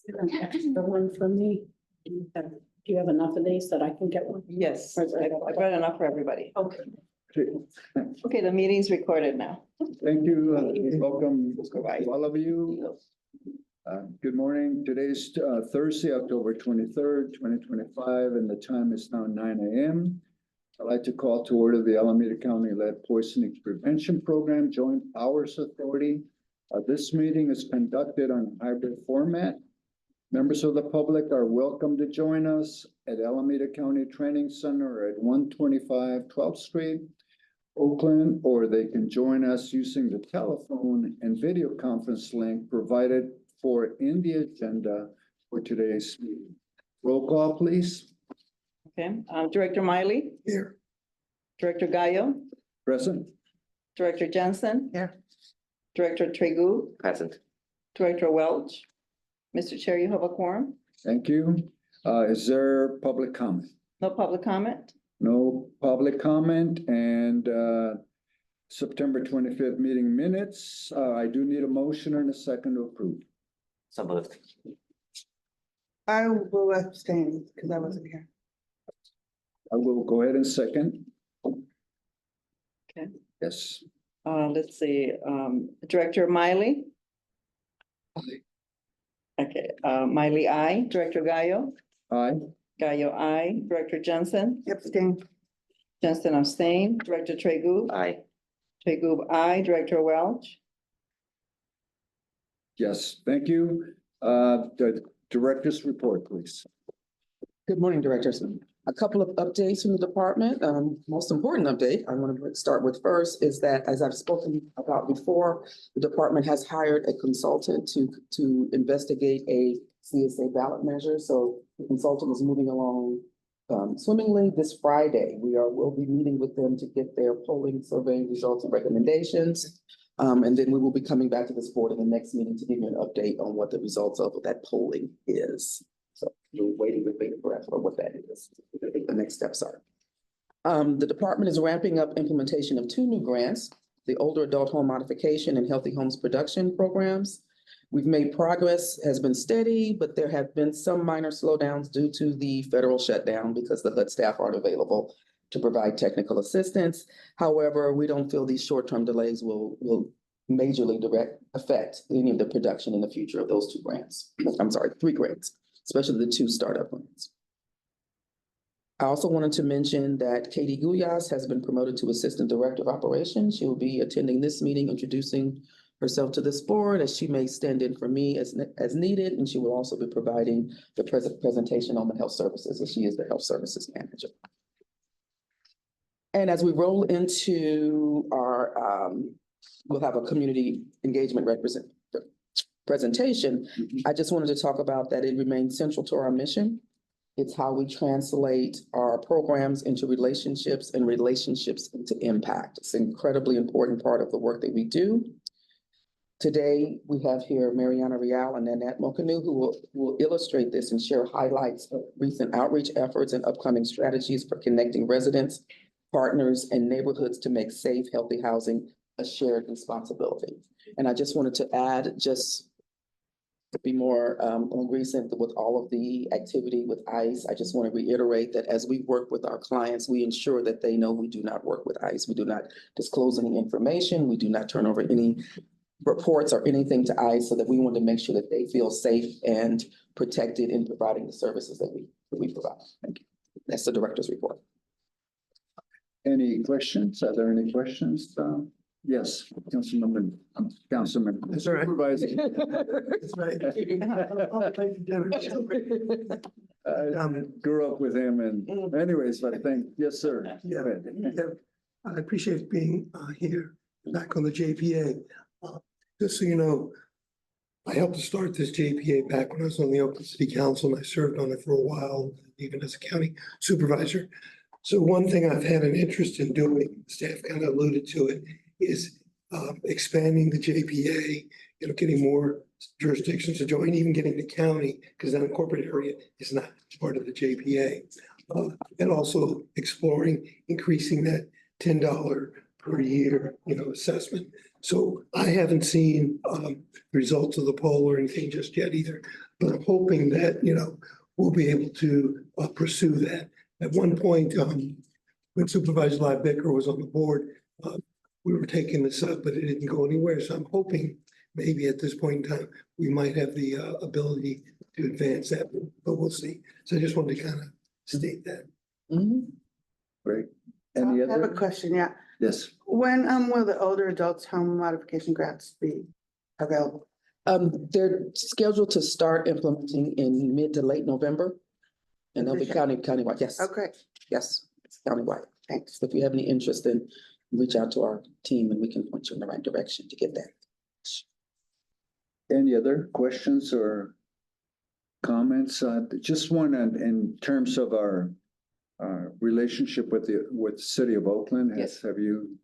The one for me. Do you have enough of these that I can get one? Yes, I've got enough for everybody. Okay. Okay, the meeting's recorded now. Thank you. Welcome to all of you. Good morning. Today's Thursday, October 23rd, 2025, and the time is now 9 a.m. I'd like to call to order the Alameda County Lead Poisoning Prevention Program Joint Powers Authority. This meeting is conducted on a hybrid format. Members of the public are welcome to join us at Alameda County Training Center at 125 12th Street, Oakland, or they can join us using the telephone and video conference link provided in the agenda for today's meeting. Roll call, please. Okay, Director Miley. Here. Director Gallo. Present. Director Jensen. Here. Director Tregu. Present. Director Welch. Mr. Chair, you have a quorum. Thank you. Is there public comment? No public comment. No public comment, and September 25th meeting minutes. I do need a motion and a second to approve. So moved. I will abstain because I wasn't here. I will go ahead and second. Okay. Yes. Let's see, Director Miley. Okay, Miley, aye. Director Gallo. Aye. Gallo, aye. Director Jensen. Abstain. Jensen abstain. Director Tregu. Aye. Tregu, aye. Director Welch. Yes, thank you. The director's report, please. Good morning, directors. A couple of updates from the department. Most important update I want to start with first is that, as I've spoken about before, the department has hired a consultant to investigate a CSA ballot measure. So the consultant is moving along swimmingly. This Friday, we'll be meeting with them to get their polling survey results and recommendations. And then we will be coming back to this board in the next meeting to give you an update on what the results of that polling is. So you're waiting with bated breath for what that is. I think the next steps are. The department is ramping up implementation of 2 new grants, the older adult home modification and healthy homes production programs. We've made progress, has been steady, but there have been some minor slowdowns due to the federal shutdown because the HUD staff aren't available to provide technical assistance. However, we don't feel these short-term delays will majorly affect any of the production in the future of those 2 grants. I'm sorry, 3 grants, especially the 2 startup grants. I also wanted to mention that Katie Guyas has been promoted to Assistant Director of Operations. She will be attending this meeting, introducing herself to this board as she may stand in for me as needed, and she will also be providing the presentation on the health services as she is the health services manager. And as we roll into our, we'll have a community engagement presentation. I just wanted to talk about that it remains central to our mission. It's how we translate our programs into relationships and relationships into impact. It's an incredibly important part of the work that we do. Today, we have here Mariana Real and Nanette Mokanu, who will illustrate this and share highlights of recent outreach efforts and upcoming strategies for connecting residents, partners, and neighborhoods to make safe, healthy housing a shared responsibility. And I just wanted to add, just to be more recent with all of the activity with ICE, I just want to reiterate that as we work with our clients, we ensure that they know we do not work with ICE. We do not disclose any information. We do not turn over any reports or anything to ICE, so that we want to make sure that they feel safe and protected in providing the services that we provide. Thank you. That's the director's report. Any questions? Are there any questions? Yes, Councilman. That's all right. Supervisor. That's right. Grew up with him and anyways, but I think, yes, sir. Yeah. Go ahead. Yeah. I appreciate being here back on the JPA. Just so you know, I helped to start this JPA back when I was on the Oakland City Council, and I served on it for a while, even as a county supervisor. So one thing I've had an interest in doing, staff kind of alluded to it, is expanding the JPA, getting more jurisdictions to join, even getting the county, because that incorporated area is not part of the JPA. And also exploring increasing that $10 per year, assessment. So I haven't seen results of the poll or anything just yet either. But I'm hoping that, we'll be able to pursue that. At one point, when Supervisor Linebacker was on the board, we were taking this up, but it didn't go anywhere. So I'm hoping maybe at this point in time, we might have the ability to advance that, but we'll see. So I just wanted to kind of state that. Mhm. Great. So Any I have a other? question, yeah. Yes. When will the older adults home modification grants be available? They're scheduled to start implementing in mid to late November. And they'll be countywide, yes. Okay, Yes, it's countywide. thanks. So if you have any interest, then reach out to our team and we can point you in the right direction to get that. Any other questions or comments? Just one in terms of our relationship with the city of Oakland. Yes. Have you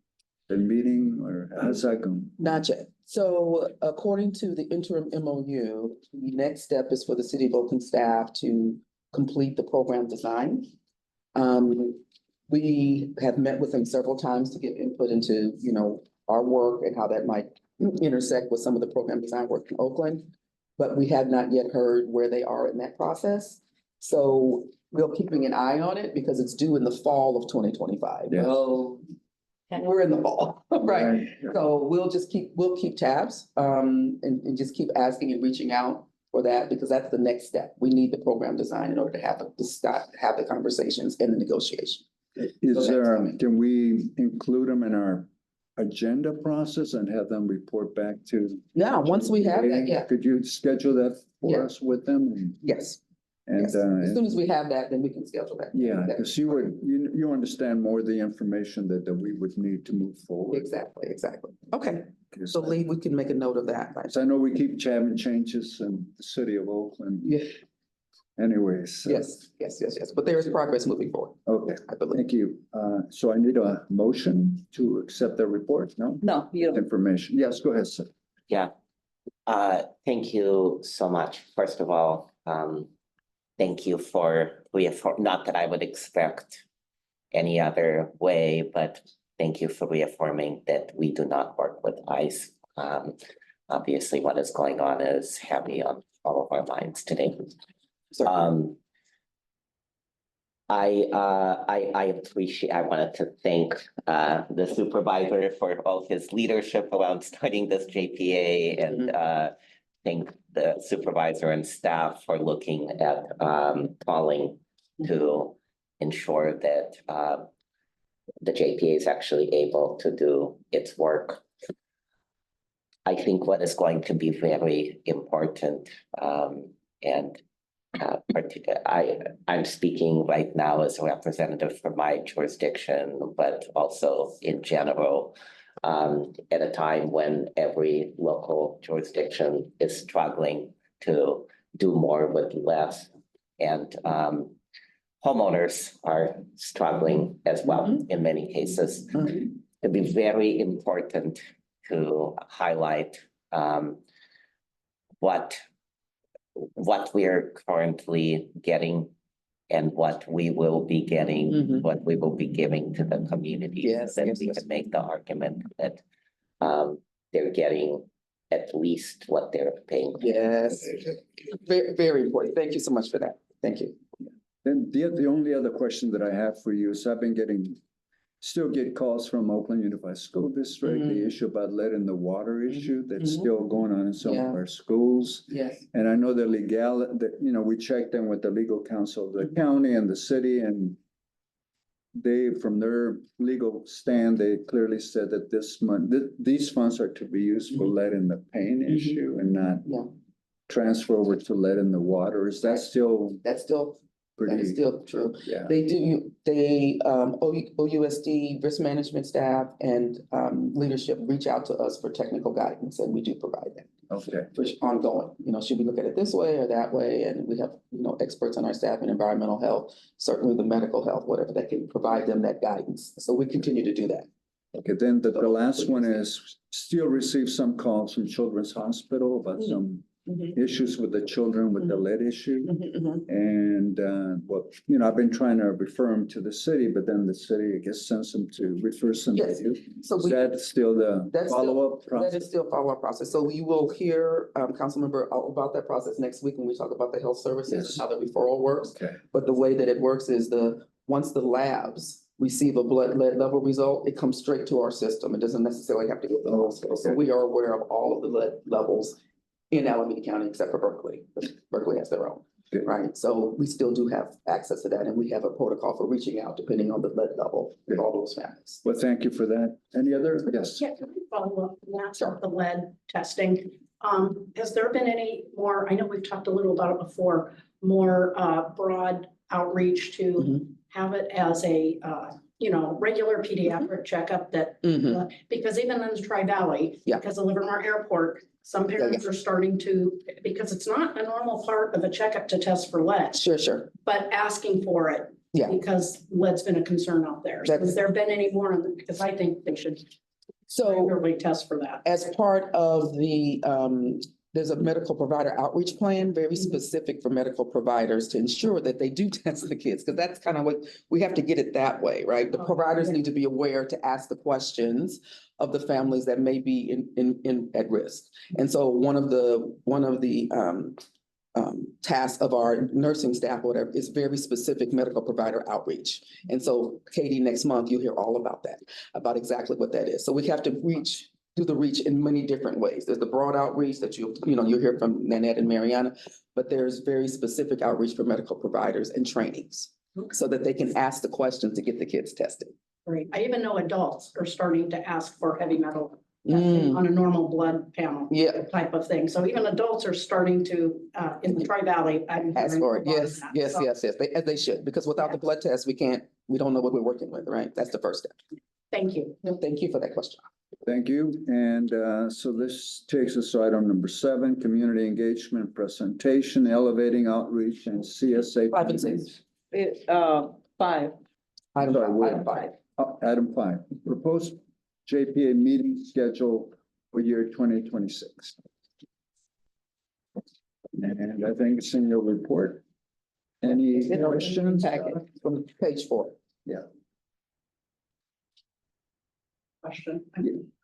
been meeting or how's that going? Not yet. So according to the interim MOU, the next step is for the city of Oakland staff to complete the program design. We have met with them several times to get input into, our work and how that might intersect with some of the program design work in Oakland. But we have not yet heard where they are in that process. So we're keeping an eye on it because it's due in the fall of 2025. Yes. Well, we're in the fall, right? So we'll keep tabs, and just keep asking and reaching out for that, because that's the next step. We need the program design in order to have the conversations and the negotiation. Can we include them in our agenda process and have them report back to? Now, once we have that, yeah, Could you schedule that for Yeah. us with them? yes. And, Yes. As soon as we have that, then we can schedule that. yeah, because you understand more of the information that we would need to move forward. Exactly. Okay, 'Cause so Lee, we can make a note of that. I know we keep having changes in the city of Oakland Yeah, anyways. so- yes, but there is progress moving forward, Okay, I believe. thank you. So I need a motion to accept the report, no? No, you don't. Information. Yes, go ahead, sir. Yeah, thank you so much. First of all, thank you for not that I would expect any other way, but thank you for reaffirming that we do not work with ICE. Obviously, what is going on is heavy on all of our minds today. I appreciate, I wanted to thank the supervisor for all his leadership around starting this JPA and thank the supervisor and staff for looking at calling to ensure that the JPA is actually able to do its work. I think what is going to be very important and I'm speaking right now as a representative for my jurisdiction, but also in general, at a time when every local jurisdiction is struggling to do more with less. And homeowners are struggling as well in many cases. It'd be very important to highlight what we're currently getting and what we will be getting, what we will be giving to the community. Yes, Then yes, we yes. can make the argument that they're getting at least what they're paying. Yes, very, very important. Thank you so much for that. Thank you. Then the only other question that I have for you is I've been still get calls from Oakland Unified School District, the issue about lead in the water issue that's still going on in some of Yeah. our schools. Yes. And I know we checked in with the legal counsel of the county and the city, and they, from their legal stand, they clearly said that these funds are to be used for lead in the paint issue and not Yeah. transfer over to lead in the water. Is that still That is pretty? still true. Yeah. OUSD risk management staff and leadership reach out to us for technical guidance, and we do provide that. Okay. For ongoing, should we look at it this way or that way? And we have, experts on our staff in environmental health, certainly the medical health, whatever, that can provide them that guidance. So we continue to do that. Okay, then the last one is still receive some calls from Children's Hospital about some issues with the children with the lead issue. Mhm, mhm. And, well, I've been trying to refer them to the city, but then the city, I guess, sends them to refer somebody. Yes. to. So Is we, that still the That's still- follow-up that process? is still follow-up process. So you will hear, Councilmember, all about that process next week when we talk about the health services Yes. and how the referral works. Okay, But the way that it works is once the labs receive a blood lead level result, it comes straight to our system. It doesn't necessarily have to go to the hospital. So okay. we are aware of all of the lead levels in Alameda County except for Berkeley. Berkeley has their own, Good. right? So we still do have access to that, and we have a protocol for reaching out depending on the lead level with all those families. Well, thank you for that. Any other? Yes. Yeah, can I follow up on that, so the lead testing? Has there been any more, I know we've talked a little about it before, more broad outreach to Mhm. have it as a, regular pediatric checkup that, Mhm. because even in the Tri-Valley, Yeah. because of Livermore Airport, some parents are starting to, because it's not a normal part of a checkup to test for lead, Sure. but asking for it. Yeah. Because lead's been a concern out there. So That's- has there been any more? Because I think they should So regularly test for that. as part of there's a medical provider outreach plan, very specific for medical providers to ensure that they do test the kids, because that's kind of what, we have to get it that way, right? The Oh, providers yeah. need to be aware to ask the questions of the families that may be at risk. And so one of the tasks of our nursing staff, whatever, is very specific medical provider outreach. And so Katie, next month, you'll hear all about that, about exactly what that is. So we have to do the reach in many different ways. There's the broad outreach that you'll hear from Nanette and Mariana, but there's very specific outreach for medical providers and trainings so that they can ask the questions to get the kids tested. Great. I even know adults are starting to ask for heavy metal testing on a normal blood panel Yeah, type of thing. So even adults are starting to, in the Tri-Valley. I'm ask hearing for a it. lot of Yes, that. yes, So, yes, yes. As they should, because without the blood test, we don't know what we're working with, right? That's the first step. Thank you. Thank you for that question. Thank you. And so this takes us to item number 7, community engagement presentation, elevating outreach and CSA. 5 and 6. 5. Item Sorry, five, wait. item 5. Item 5, proposed JPA meeting schedule for year 2026. And I think it's in your report. Any questions? From page 4. Question.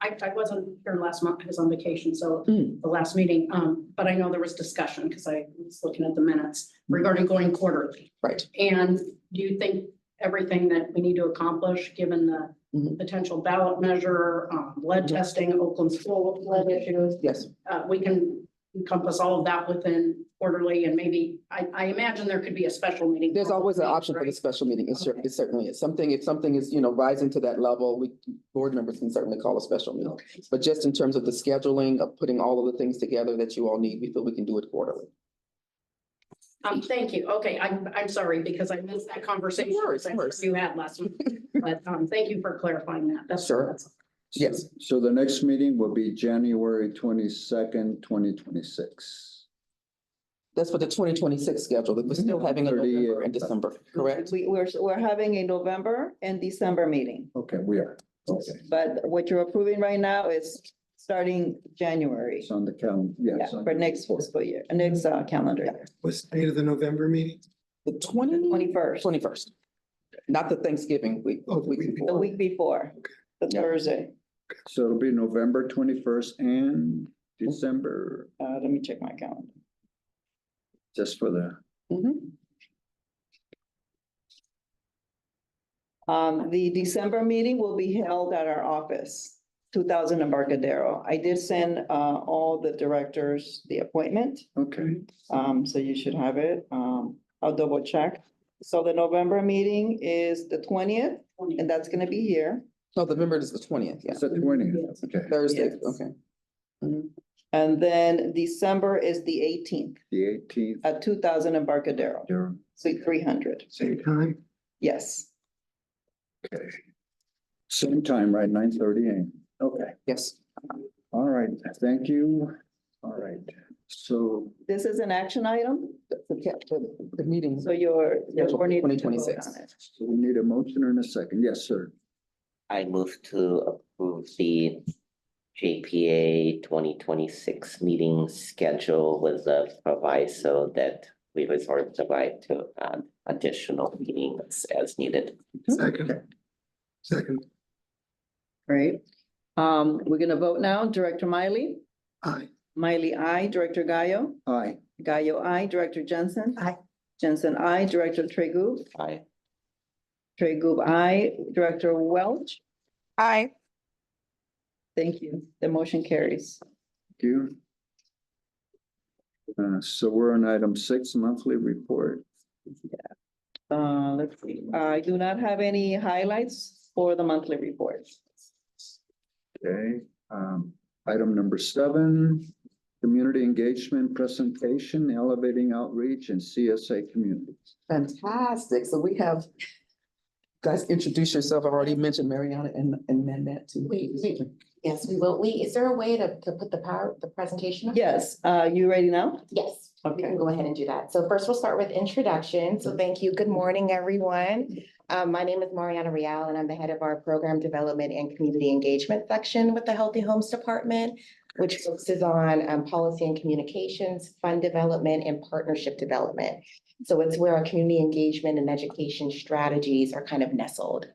I wasn't here last month. I was on vacation, so Mm. the last meeting, but I know there was discussion because I was looking at the minutes regarding going quarterly. Right. And do you think everything that we need to accomplish, given the Mhm. potential ballot measure, lead testing, Oakland's full of lead issues, Yes, we can encompass all of that within quarterly, and maybe, I imagine there could be a special meeting. there's always an option for the Right? special meeting. It Okay. certainly is. If something is, rising to that level, board members can certainly call a special meeting. Okay. But just in terms of the scheduling of putting all of the things together that you all need, we feel we can do it quarterly. Thank you. Okay, I'm sorry because I missed that conversation No worries, no worries. you had last week. But, thank you for clarifying that. That's Sure. that's- Yes, So the next meeting will be January 22nd, 2026. that's for the 2026 schedule. We're still having a 30, November and December, correct? We're having a November and December meeting, Okay, we are. Okay. but what you're approving right now is starting January. It's on the calendar. Yeah, Yes. for next fiscal year, next calendar year, What's the date of the November meeting? The 21st, 21st, not the Thanksgiving week. Oh, the week the week before, the Yeah. Thursday. So it'll be November 21st and December, Let me check my calendar. just for the, Mhm. The December meeting will be held at our office, 2000 Embarcadero. I did send all the directors the appointment, okay. so you should have it. I'll double check. So the November meeting is the 20th, and that's gonna be here. No, November is the 20th, yeah. It's the 20th, okay. Thursday, Yes. okay. Mhm. And then December is the 18th The 18th. at 2000 Embarcadero, Durham. Suite 300. Same time? Yes. Okay. Same time, right? 9:30 a.m. Okay, Yes. all right, thank you. All right, so This is an action item, The meeting. so your board needs to vote 2026. on it. so we need a motion in a second. Yes, sir. I move to approve the JPA 2026 meeting schedule with a proviso that we resort the right to additional meetings as needed. Second. Second, Great. We're gonna vote now. Director Miley? aye. Miley, aye. Director Gallo? Aye. Gallo, aye. Director Jensen? Aye. Jensen, aye. Director Tregu? Aye. Tregu, aye. Director Welch? Aye. Thank you. The motion carries. Thank you. So we're on item 6, monthly report. Let's see. I do not have any highlights for the monthly report. Okay, item number 7, community engagement presentation, elevating outreach and CSA communities. Fantastic. So we have, guys, introduce yourself. I've already mentioned Mariana and Nanette too. Yes, we will. Is there a way to put the presentation up? Yes, you ready now? Yes, we Okay. can go ahead and do that. So first we'll start with introduction. So thank you. Good morning, everyone. My name is Mariana Real and I'm the head of our program development and community engagement section with the Healthy Homes Department, which focuses on policy and communications, fund development, and partnership development. So it's where our community engagement and education strategies are kind of nestled.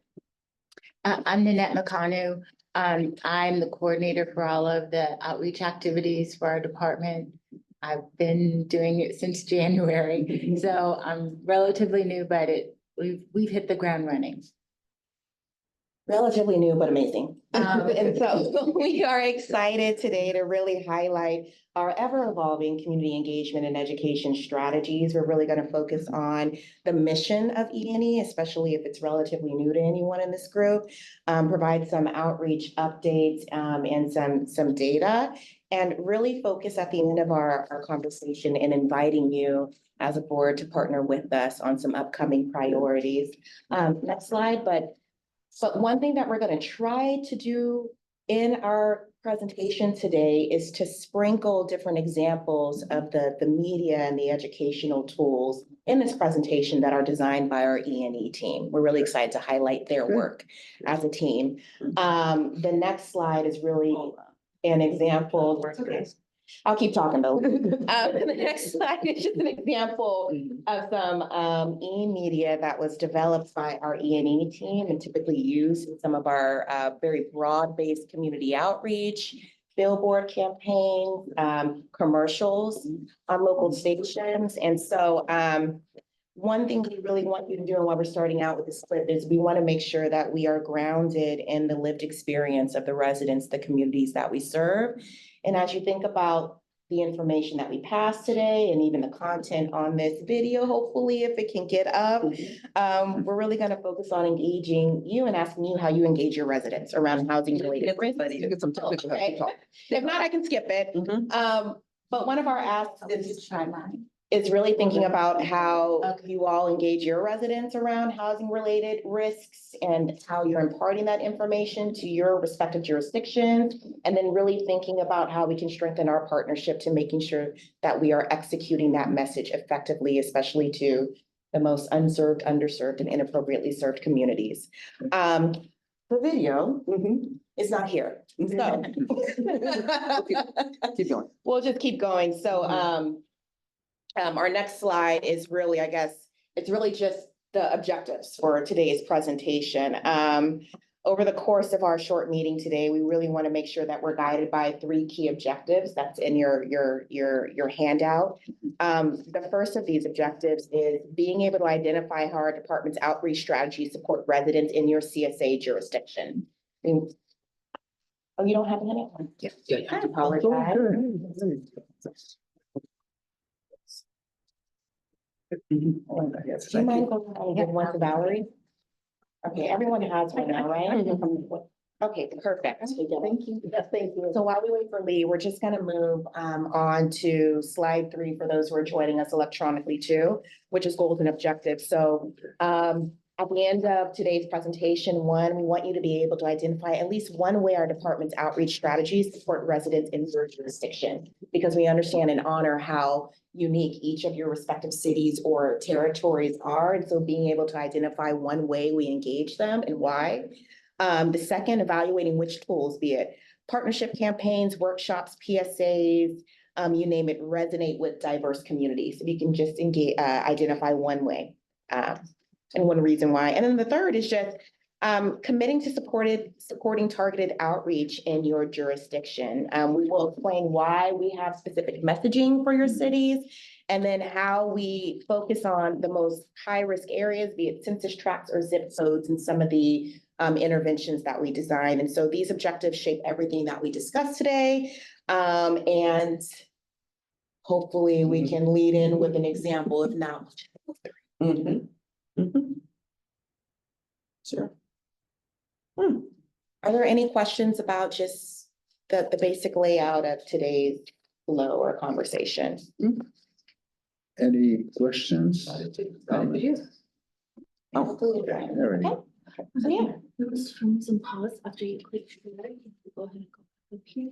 I'm Nanette McConu. I'm the coordinator for all of the outreach activities for our department. I've been doing it since January, so I'm relatively new, but we've hit the ground running. Relatively new, but amazing. And so we are excited today to really highlight our ever-evolving community engagement and education strategies. We're really going to focus on the mission of E&E, especially if it's relatively new to anyone in this group, provide some outreach updates and some data, and really focus at the end of our conversation in inviting you as a board to partner with us on some upcoming priorities. Next slide, but one thing that we're going to try to do in our presentation today is to sprinkle different examples of the media and the educational tools in this presentation that are designed by our E&E team. We're really excited to highlight their work as a team. The next slide is really an example. I'll keep talking though. The next slide is just an example of some e-media that was developed by our E&E team and typically used in some of our very broad-based community outreach, billboard campaigns, commercials on local stations. And so one thing we really want you to do, and why we're starting out with this clip, is we want to make sure that we are grounded in the lived experience of the residents, the communities that we serve. And as you think about the information that we passed today and even the content on this video, hopefully if it can get up, we're really going to focus on engaging you and asking you how you engage your residents around housing related risks. Get some technical help to talk. If not, I can skip it. Mhm. But one of our asks is really thinking about how you all engage your residents around housing related risks and how you're imparting that information to your respective jurisdictions. And then really thinking about how we can strengthen our partnership to making sure that we are executing that message effectively, especially to the most unserved, underserved, and inappropriately served communities. The video is not here, so. Keep going. We'll just keep going. So, our next slide is really, I guess, it's really just the objectives for today's presentation. Over the course of our short meeting today, we really want to make sure that we're guided by 3 key objectives that's in your handout. The first of these objectives is being able to identify how our department's outreach strategies support residents in your CSA jurisdiction. Oh, you don't have a minute? Yeah. I apologize. Do you mind going ahead and give one to Valerie? Okay, everyone has one now, right? Okay, perfect. Thank you. Yes, thank you. So while we wait for Lee, we're just gonna move on to slide 3 for those who are joining us electronically too, which is goals and objectives. So at the end of today's presentation, we want you to be able to identify at least one way our department's outreach strategies support residents in your jurisdiction, because we understand and honor how unique each of your respective cities or territories are. And so being able to identify one way we engage them and why. The second, evaluating which tools, be it partnership campaigns, workshops, PSAs, you name it, resonate with diverse communities. So you can just engage, identify one way, and one reason why. And then the third is just committing to supporting targeted outreach in your jurisdiction. We will explain why we have specific messaging for your cities, and then how we focus on the most high-risk areas, be it census tracts or zip codes, and some of the interventions that we design. And so these objectives shape everything that we discussed today. And hopefully we can lead in with an example, if not. Mhm. Mhm. Sure. Are there any questions about just the basic layout of today's flow or conversation? Any questions? Comments? Oh. There we go. So, yeah, From some pause after you click. Go ahead and go up here.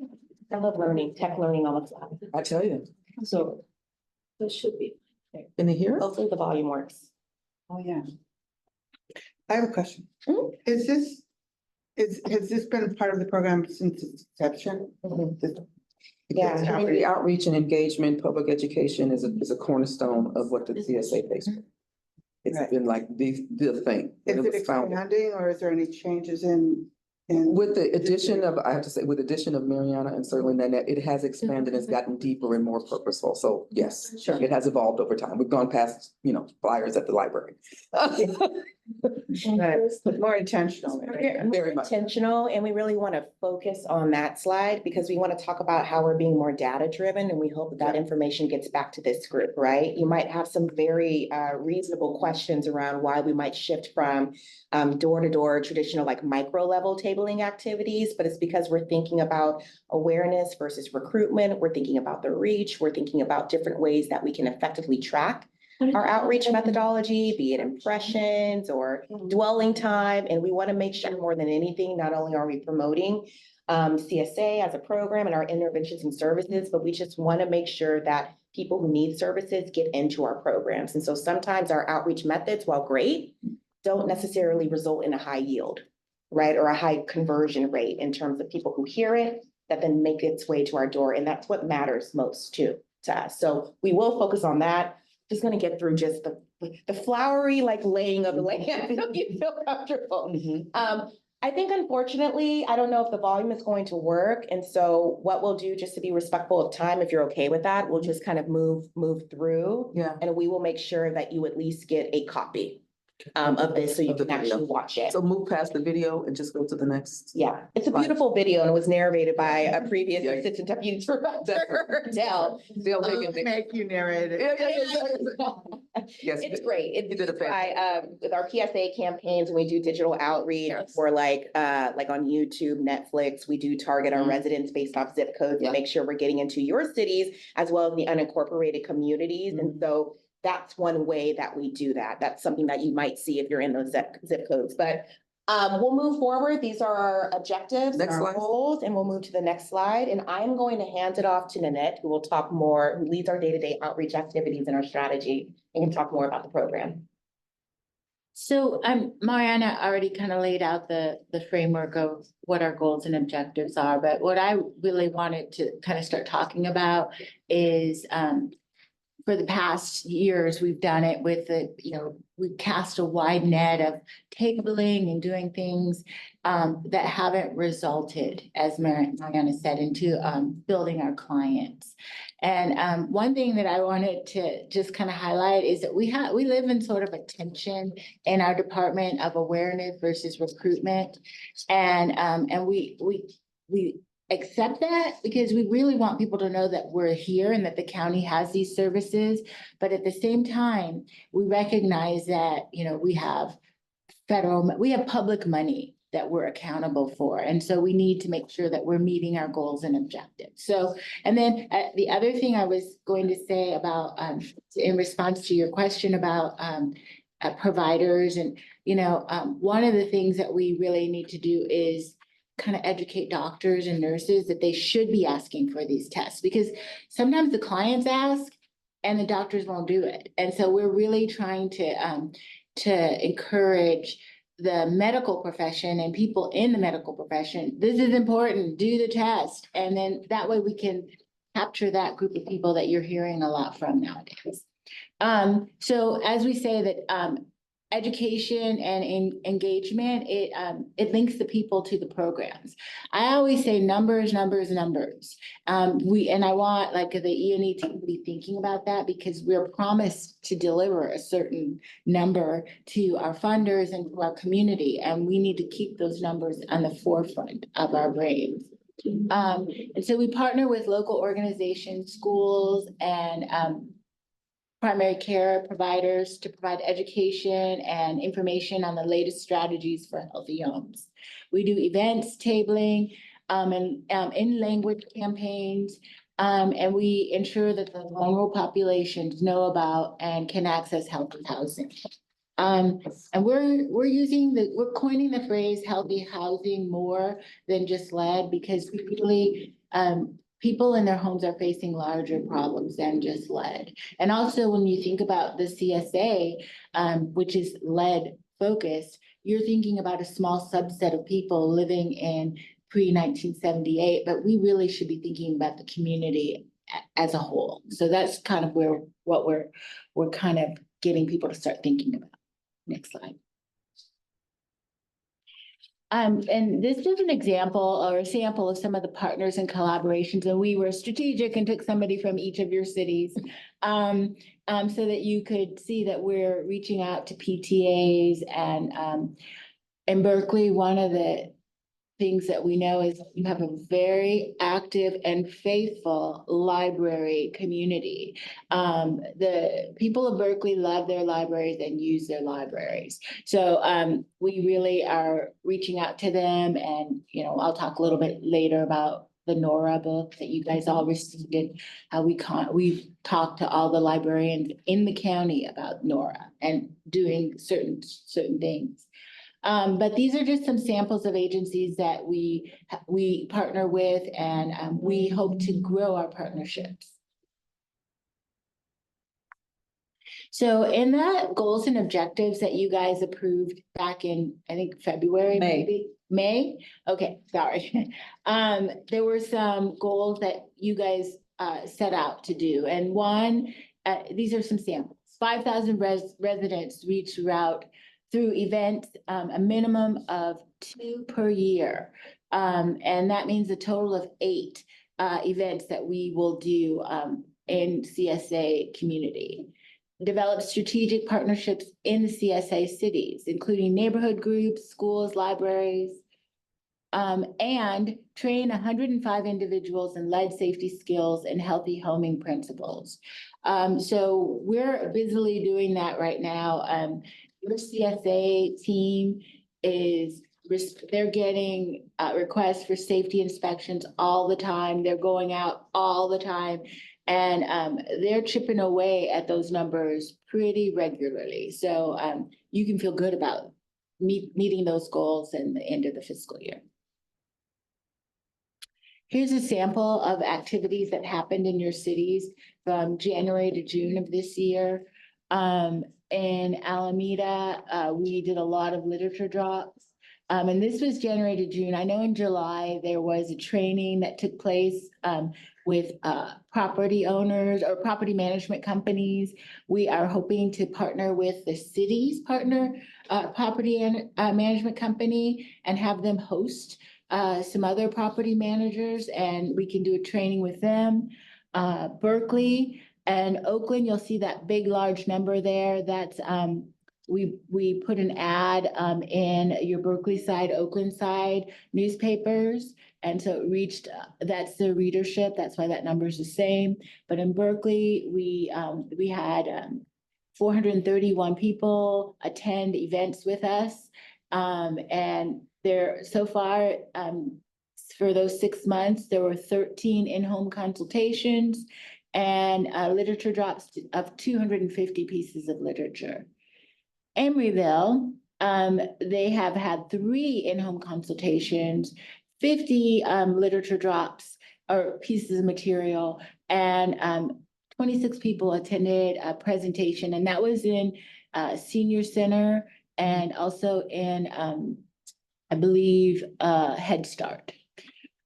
I love learning, tech learning on the fly. I tell you, So That should be. can you hear it? hopefully the volume works. Oh, yeah. I have a question. Mhm. Has this been a part of the program since its inception? Yeah. Community outreach and engagement, public education is a cornerstone of what the CSA does. It's Right. been like the thing. Is It it was founded. expanding, or is there any changes in? With the addition of, I have to say, with the addition of Mariana and certainly Nanette, it has expanded, it's gotten deeper and more purposeful. So yes, Sure. it has evolved over time. We've gone past, flyers at the library. More intentional. Very much. Intentional, and we really want to focus on that slide because we want to talk about how we're being more data driven, and we hope that information gets back to this group, right? You might have some very reasonable questions around why we might shift from door to door traditional like micro level tabling activities, but it's because we're thinking about awareness versus recruitment. We're thinking about the reach. We're thinking about different ways that we can effectively track our outreach methodology, be it impressions or dwelling time. And we want to make sure more than anything, not only are we promoting CSA as a program and our interventions and services, but we just want to make sure that people who need services get into our programs. And so sometimes our outreach methods, while great, don't necessarily result in a high yield, right? Or a high conversion rate in terms of people who hear it, that then make its way to our door. And that's what matters most to us. So we will focus on that. Just gonna get through just the flowery like laying of the land, so you feel comfortable. I think unfortunately, I don't know if the volume is going to work. And so what we'll do, just to be respectful of time, if you're okay with that, we'll just kind of move through. Yeah. And we will make sure that you at least get a copy of this so you Of the can video. actually watch it. So move past the video and just go to the next. Yeah, it's a Fine. beautiful video and it was narrated by a previous Yeah. assistant deputy director, Dell. They'll make it. Make you narrate it. Yes. It's great. You did a It's by, with our PSA campaigns, when we do digital outreach for like on YouTube, Netflix, we do target our Mhm. residents based off zip codes Yeah. and make sure we're getting into your cities as well as the unincorporated communities. And so that's one way that we do that. That's something that you might see if you're in those zip codes, but we'll move forward. These are our objectives, Next our slide. goals, and we'll move to the next slide. And I'm going to hand it off to Nanette, who will talk more, who leads our day-to-day outreach activities and our strategy, and can talk more about the program. So Mariana already kind of laid out the framework of what our goals and objectives are, but what I really wanted to kind of start talking about is for the past years, we've done it with we cast a wide net of tabling and doing things that haven't resulted, as Mariana said, into building our clients. And one thing that I wanted to just kind of highlight is that we live in sort of a tension in our department of awareness versus recruitment. And we accept that because we really want people to know that we're here and that the county has these services. But at the same time, we recognize that, we have public money that we're accountable for. And so we need to make sure that we're meeting our goals and objectives. So, and then the other thing I was going to say about, in response to your question about providers and, one of the things that we really need to do is kind of educate doctors and nurses that they should be asking for these tests, because sometimes the clients ask and the doctors won't do it. And so we're really trying to encourage the medical profession and people in the medical profession, this is important, do the test. And then that way we can capture that group of people that you're hearing a lot from nowadays. So as we say that, education and engagement, it links the people to the programs. I always say numbers, numbers, numbers. And I want like the E&E team to be thinking about that because we're promised to deliver a certain number to our funders and to our community. And we need to keep those numbers on the forefront of our brains. And so we partner with local organizations, schools, and primary care providers to provide education and information on the latest strategies for healthy homes. We do events, tabling, and in-language campaigns, and we ensure that the vulnerable populations know about and can access healthy housing. And we're coining the phrase healthy housing more than just lead because we really, people in their homes are facing larger problems than just lead. And also when you think about the CSA, which is lead focused, you're thinking about a small subset of people living in pre-1978, but we really should be thinking about the community as a whole. So that's kind of what we're kind of getting people to start thinking about. Next slide. And this is an example or a sample of some of the partners and collaborations, and we were strategic and took somebody from each of your cities so that you could see that we're reaching out to PTAs and in Berkeley, one of the things that we know is you have a very active and faithful library community. The people of Berkeley love their libraries and use their libraries. So we really are reaching out to them, and I'll talk a little bit later about the Nora book that you guys all received and how we've talked to all the librarians in the county about Nora and doing certain things. But these are just some samples of agencies that we partner with, and we hope to grow our partnerships. So in that goals and objectives that you guys approved back in, I think, February, maybe? May? Okay, sorry. There were some goals that you guys set out to do. And one, these are some samples. 5,000 residents reached through events, a minimum of 2 per year. And that means a total of 8 events that we will do in CSA community. Develop strategic partnerships in the CSA cities, including neighborhood groups, schools, libraries, and train 105 individuals in lead safety skills and healthy homing principles. So we're busily doing that right now. Your CSA team they're getting requests for safety inspections all the time. They're going out all the time, and they're chipping away at those numbers pretty regularly. So you can feel good about meeting those goals in the end of the fiscal year. Here's a sample of activities that happened in your cities from January to June of this year. In Alameda, we did a lot of literature drops. And this was January to June. I know in July, there was a training that took place with property owners or property management companies. We are hoping to partner with the city's property management company and have them host some other property managers, and we can do a training with them. Berkeley and Oakland, you'll see that big, large number there. That's we put an ad in your Berkeley side, Oakland side newspapers. And so it reached, that's the readership. That's why that number is the same. But in Berkeley, we had 431 people attend events with us. And there, so far, for those 6 months, there were 13 in-home consultations and literature drops of 250 pieces of literature. Emeryville, they have had 3 in-home consultations, 50 literature drops or pieces of material, and 26 people attended a presentation, and that was in Senior Center and also in, I believe, Head Start.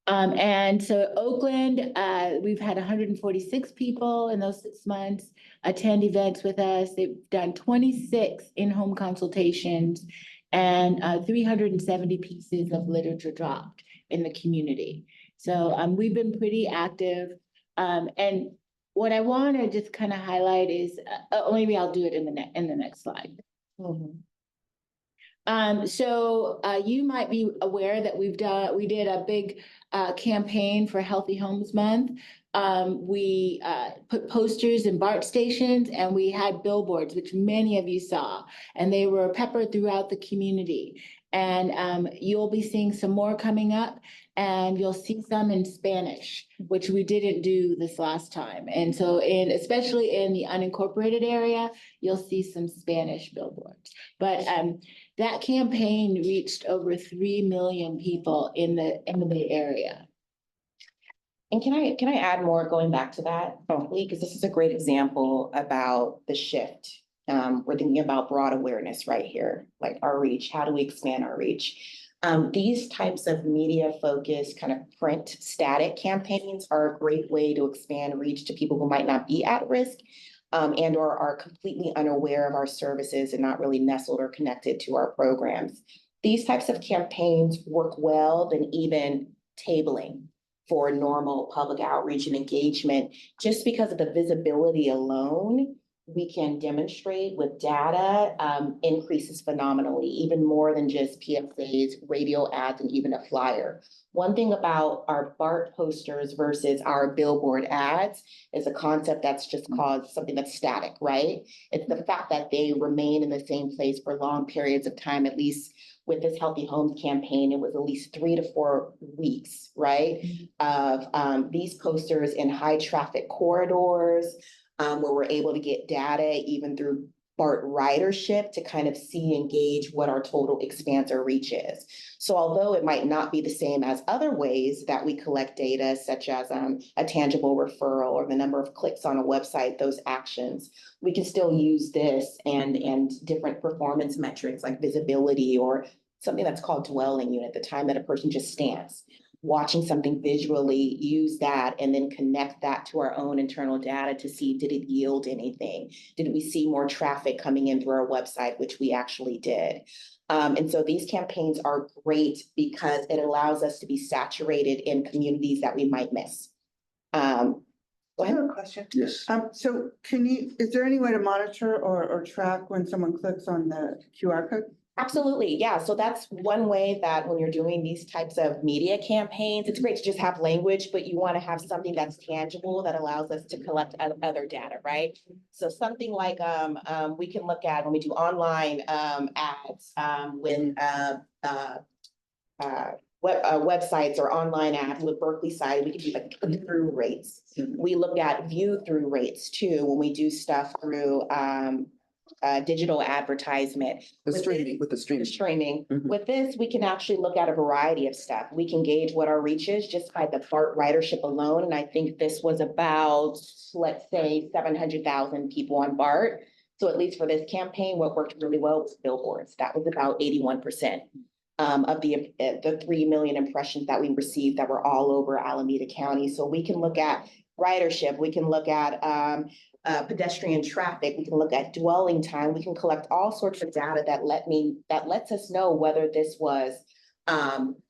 And so Oakland, we've had 146 people in those 6 months attend events with us. They've done 26 in-home consultations and 370 pieces of literature dropped in the community. So we've been pretty active. And what I want to just kind of highlight is, maybe I'll do it in the next slide. So you might be aware that we did a big campaign for Healthy Homes Month. We put posters in BART stations and we had billboards, which many of you saw, and they were peppered throughout the community. And you'll be seeing some more coming up, and you'll see some in Spanish, which we didn't do this last time. And so especially in the unincorporated area, you'll see some Spanish billboards. But that campaign reached over 3 million people in the Bay Area. And can I add more going back to that? Because this is a great example about the shift. We're thinking about broad awareness right here, like our reach. How do we expand our reach? These types of media focused kind of print static campaigns are a great way to expand reach to people who might not be at risk and or are completely unaware of our services and not really nestled or connected to our programs. These types of campaigns work well than even tabling for normal public outreach and engagement, just because of the visibility alone. We can demonstrate with data increases phenomenally, even more than just PSAs, radio ads, and even a flyer. One thing about our BART posters versus our billboard ads is a concept that's just called something that's static, right? It's the fact that they remain in the same place for long periods of time. At least with this Healthy Homes campaign, it was at least 3 to 4 weeks, right? Of these posters in high traffic corridors, where we're able to get data even through BART ridership to kind of see and gauge what our total expanse or reach is. So although it might not be the same as other ways that we collect data, such as a tangible referral or the number of clicks on a website, those actions, we can still use this and different performance metrics like visibility or something that's called dwelling unit, the time that a person just stands. Watching something visually, use that, and then connect that to our own internal data to see, did it yield anything? Did we see more traffic coming in through our website, which we actually did? And so these campaigns are great because it allows us to be saturated in communities that we might miss. Go I ahead. have a question. Yes. So is there any way to monitor or track when someone clicks on the QR code? Absolutely, yeah. So that's one way that when you're doing these types of media campaigns, it's great to just have language, but you want to have something that's tangible that allows us to collect other data, right? So something like we can look at when we do online ads, when websites or online ads with Berkeley side, we can do like click-through rates. We look at view-through rates too when we do stuff through digital advertisement. With the streaming. With this, we can actually look at a variety of stuff. We can gauge what our reach is just by the BART ridership alone. And I think this was about, let's say, 700,000 people on BART. So at least for this campaign, what worked really well was billboards. That was about 81%. Of the 3 million impressions that we received that were all over Alameda County. So we can look at ridership, we can look at pedestrian traffic, we can look at dwelling time, we can collect all sorts of data that lets us know whether this was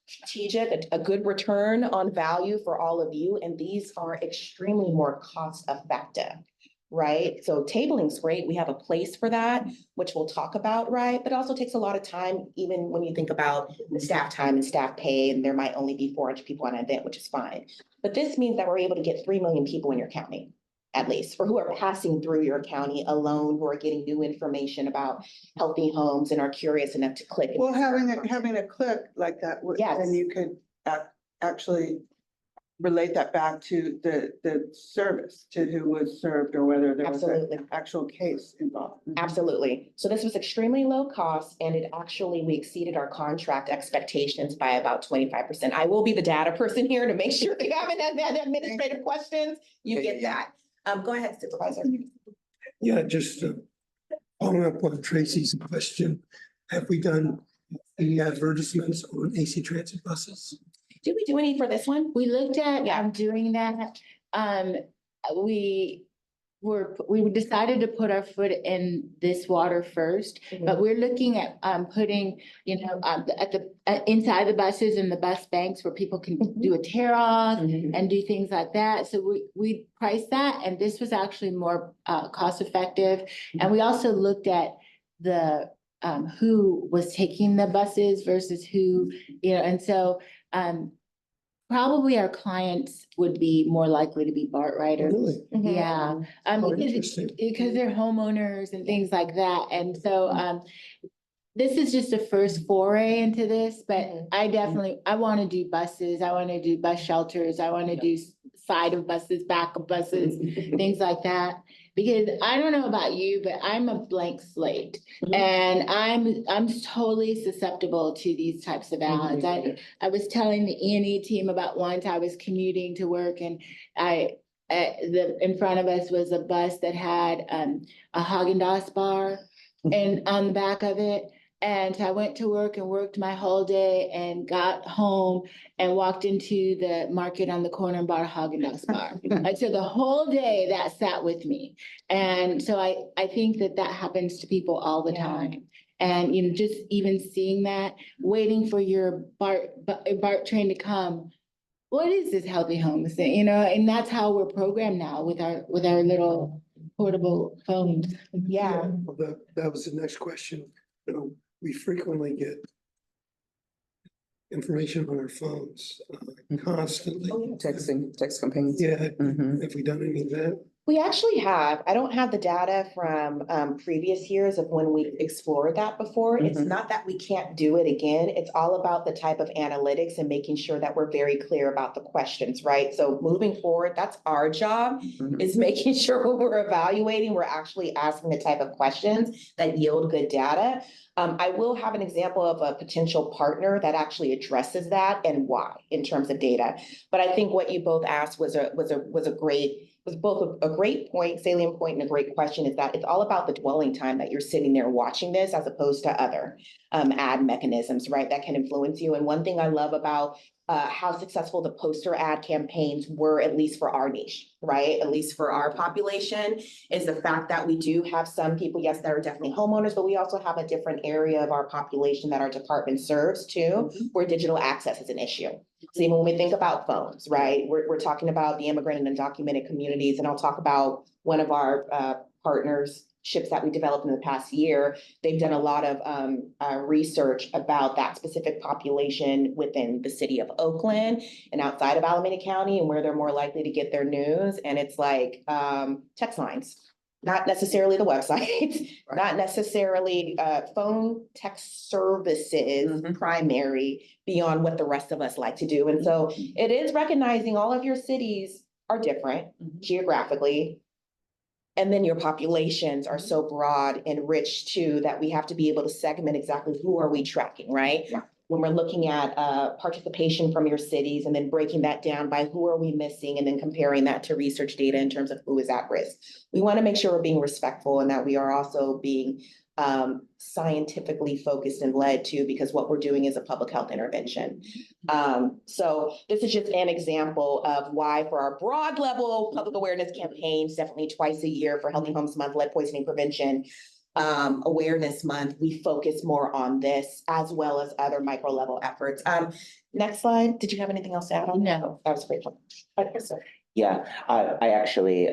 strategic, a good return on value for all of you, and these are extremely more cost effective. Right? So tabling's great. We have a place for that, which we'll talk about, right? But it also takes a lot of time, even when you think about the staff time and staff pay, and there might only be 400 people on an event, which is fine. But this means that we're able to get 3 million people in your county, at least, or who are passing through your county alone, who are getting new information about healthy homes and are curious enough to click. Well, having a click like that, Yes. then you could actually relate that back to the service, to who was served or whether there was Absolutely. an actual case involved. Absolutely. So this was extremely low cost, and we exceeded our contract expectations by about 25%. I will be the data person here to make sure if you haven't had administrative questions, you get that. Go ahead, Supervisor. Yeah, just following up on Tracy's question. have we done any advertisements on AC Transit buses? Did we do any for this one? We looked at, Yeah. doing that. We decided to put our foot in this water first, but we're looking at, putting, inside the buses and the bus banks where people can do a tear off and do things like that. So we priced that, and this was actually more, cost effective. And we also looked at the, who was taking the buses versus who, and so, probably our clients would be more likely to be BART riders. Really? Yeah, Oh, because interesting. they're homeowners and things like that. And so, this is just a first foray into this, but I want to do buses. I want to do bus shelters. I want to do side of buses, back of buses, things like that. Because I don't know about you, but I'm a blank slate and I'm totally susceptible to these types of ads. I was telling the E&E team about once I was commuting to work and in front of us was a bus that had a Haagen-Dazs bar and on the back of it. And so I went to work and worked my whole day and got home and walked into the market on the corner and bought a Haagen-Dazs bar. And so the whole day that sat with me. And so I think that happens to people all the time. And, just even seeing that, waiting for your BART train to come. What is this healthy homes thing, and that's how we're programmed now with our little portable phones. Yeah. Well, that was the next question. We frequently get information on our phones constantly. Text campaigns. Yeah, Mhm. have we done any of that? We actually have. I don't have the data from previous years of when we explored that before. It's not that we can't do it again. It's all about the type of analytics and making sure that we're very clear about the questions, right? So moving forward, that's our job, is making sure when we're evaluating, we're actually asking the type of questions that yield good data. I will have an example of a potential partner that actually addresses that and why in terms of data. But I think what you both asked was both a great point, salient point, and a great question, is that it's all about the dwelling time that you're sitting there watching this as opposed to other ad mechanisms, right? That can influence you. And one thing I love about how successful the poster ad campaigns were, at least for our niche, right? At least for our population, is the fact that we do have some people, yes, that are definitely homeowners, but we also have a different area of our population that our department serves too, where digital access is an issue. So even when we think about phones, right, we're talking about the immigrant and undocumented communities, and I'll talk about one of our partnerships that we developed in the past year. They've done a lot of research about that specific population within the city of Oakland and outside of Alameda County, and where they're more likely to get their news. And it's like text lines. Not necessarily the website, not necessarily phone text services primary beyond what the rest of us like to do. And so it is recognizing all of your cities are different geographically. And then your populations are so broad and rich too, that we have to be able to segment exactly who are we tracking, right? Yeah. When we're looking at participation from your cities and then breaking that down by who are we missing and then comparing that to research data in terms of who is at risk. We want to make sure we're being respectful and that we are also being scientifically focused and led to, because what we're doing is a public health intervention. So this is just an example of why for our broad level public awareness campaigns, definitely twice a year for Healthy Homes Month, Lead Poisoning Prevention Awareness Month, we focus more on this as well as other micro level efforts. Next slide. Did you have anything else to add on? No. That was great. Okay, so. Yeah, I actually,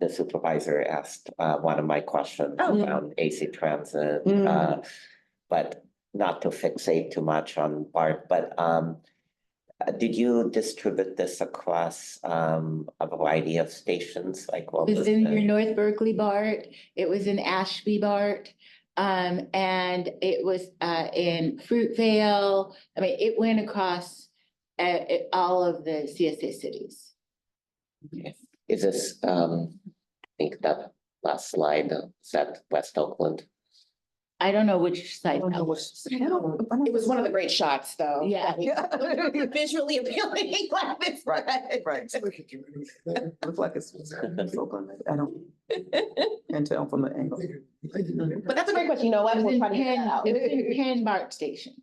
the supervisor asked one of my questions around AC Transit, but not to fixate too much on BART, but did you distribute this across a variety of stations? Like what It was was in the- your North Berkeley BART, it was in Ashby BART, and it was in Fruitvale. I mean, it went across all of the CSA cities. Is this, I think that last slide, is that West Oakland? I don't know which site. I don't know It was one of the great shots, though. Yeah. that we- Visually appealing like this. Right, right. Look at you. Looks like it's Oakland. I don't, can tell from the angle. But that's a great question. You know what? It was We'll in try to figure that out. It was in Penn BART station.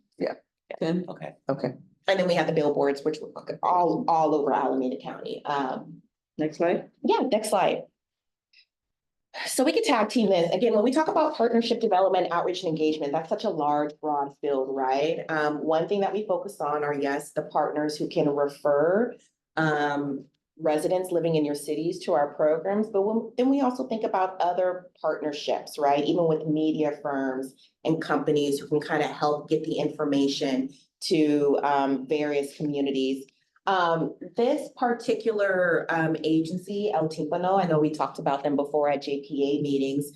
Ken? Okay. Okay. And then we had the billboards, which were all over Alameda County. Next slide. Yeah, next slide. So we could tag team this. Again, when we talk about partnership development, outreach and engagement, that's such a large, broad field, right? One thing that we focus on are, yes, the partners who can refer residents living in your cities to our programs, but then we also think about other partnerships, right? Even with media firms and companies who can kind of help get the information to various communities. This particular agency, El Timpano, I know we talked about them before at JPA meetings.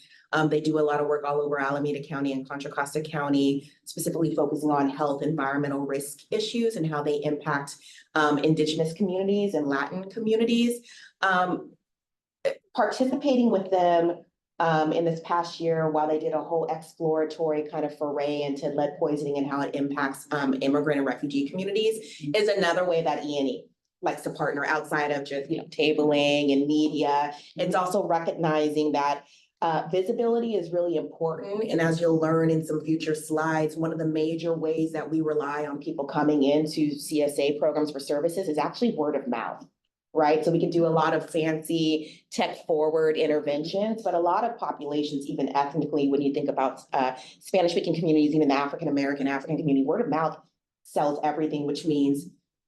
They do a lot of work all over Alameda County and Contra Costa County, specifically focusing on health, environmental risk issues and how they impact Indigenous communities and Latin communities. Participating with them in this past year, while they did a whole exploratory kind of foray into lead poisoning and how it impacts immigrant and refugee communities, is another way that E&E likes to partner outside of just, tabling and media. It's also recognizing that visibility is really important. And as you'll learn in some future slides, one of the major ways that we rely on people coming into CSA programs for services is actually word of mouth. Right? So we can do a lot of fancy tech forward interventions, but a lot of populations, even ethnically, when you think about Spanish speaking communities, even the African community, word of mouth sells everything, which means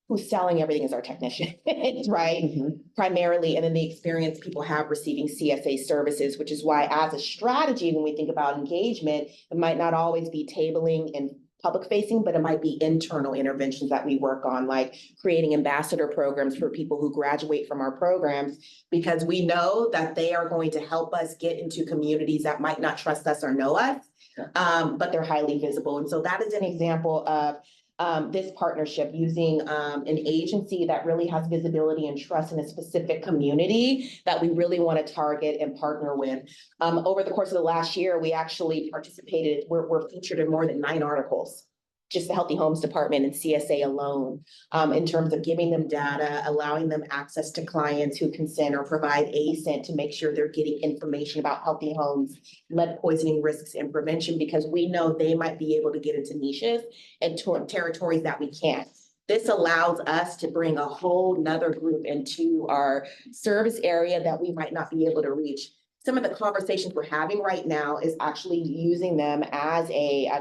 who's selling everything is our technician, right? Mm-hmm. Primarily, and then the experience people have receiving CSA services, which is why as a strategy, when we think about engagement, it might not always be tabling and public facing, but it might be internal interventions that we work on, like creating ambassador programs for people who graduate from our programs, because we know that they are going to help us get into communities that might not trust us or know us, but they're highly visible. And so that is an example of this partnership using an agency that really has visibility and trust in a specific community that we really want to target and partner with. Over the course of the last year, we actually participated, we're featured in more than 9 articles, just the Healthy Homes Department and CSA alone, in terms of giving them data, allowing them access to clients who consent or provide ASINT to make sure they're getting information about healthy homes, lead poisoning risks and prevention, because we know they might be able to get into niches and territories that we can't. This allows us to bring a whole nother group into our service area that we might not be able to reach. Some of the conversations we're having right now is actually using them as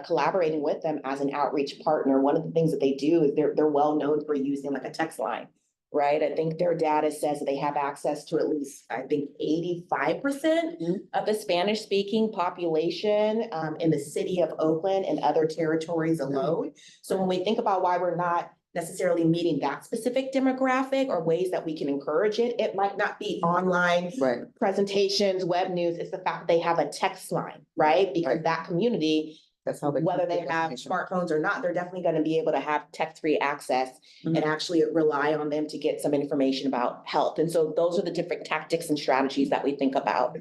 collaborating with them as an outreach partner. One of the things that they do is they're well known for using like a text line, right? I think their data says that they have access to at least, I think, 85% of the Spanish speaking population in the city of Oakland and other territories alone. So when we think about why we're not necessarily meeting that specific demographic or ways that we can encourage it, it might not be online presentations, web news. It's the fact that they have a text line, right? Because that community, that's how they, whether they have smartphones or not, they're definitely going to be able to have tech-free access and actually rely on them to get some information about health. And so those are the different tactics and strategies that we think about.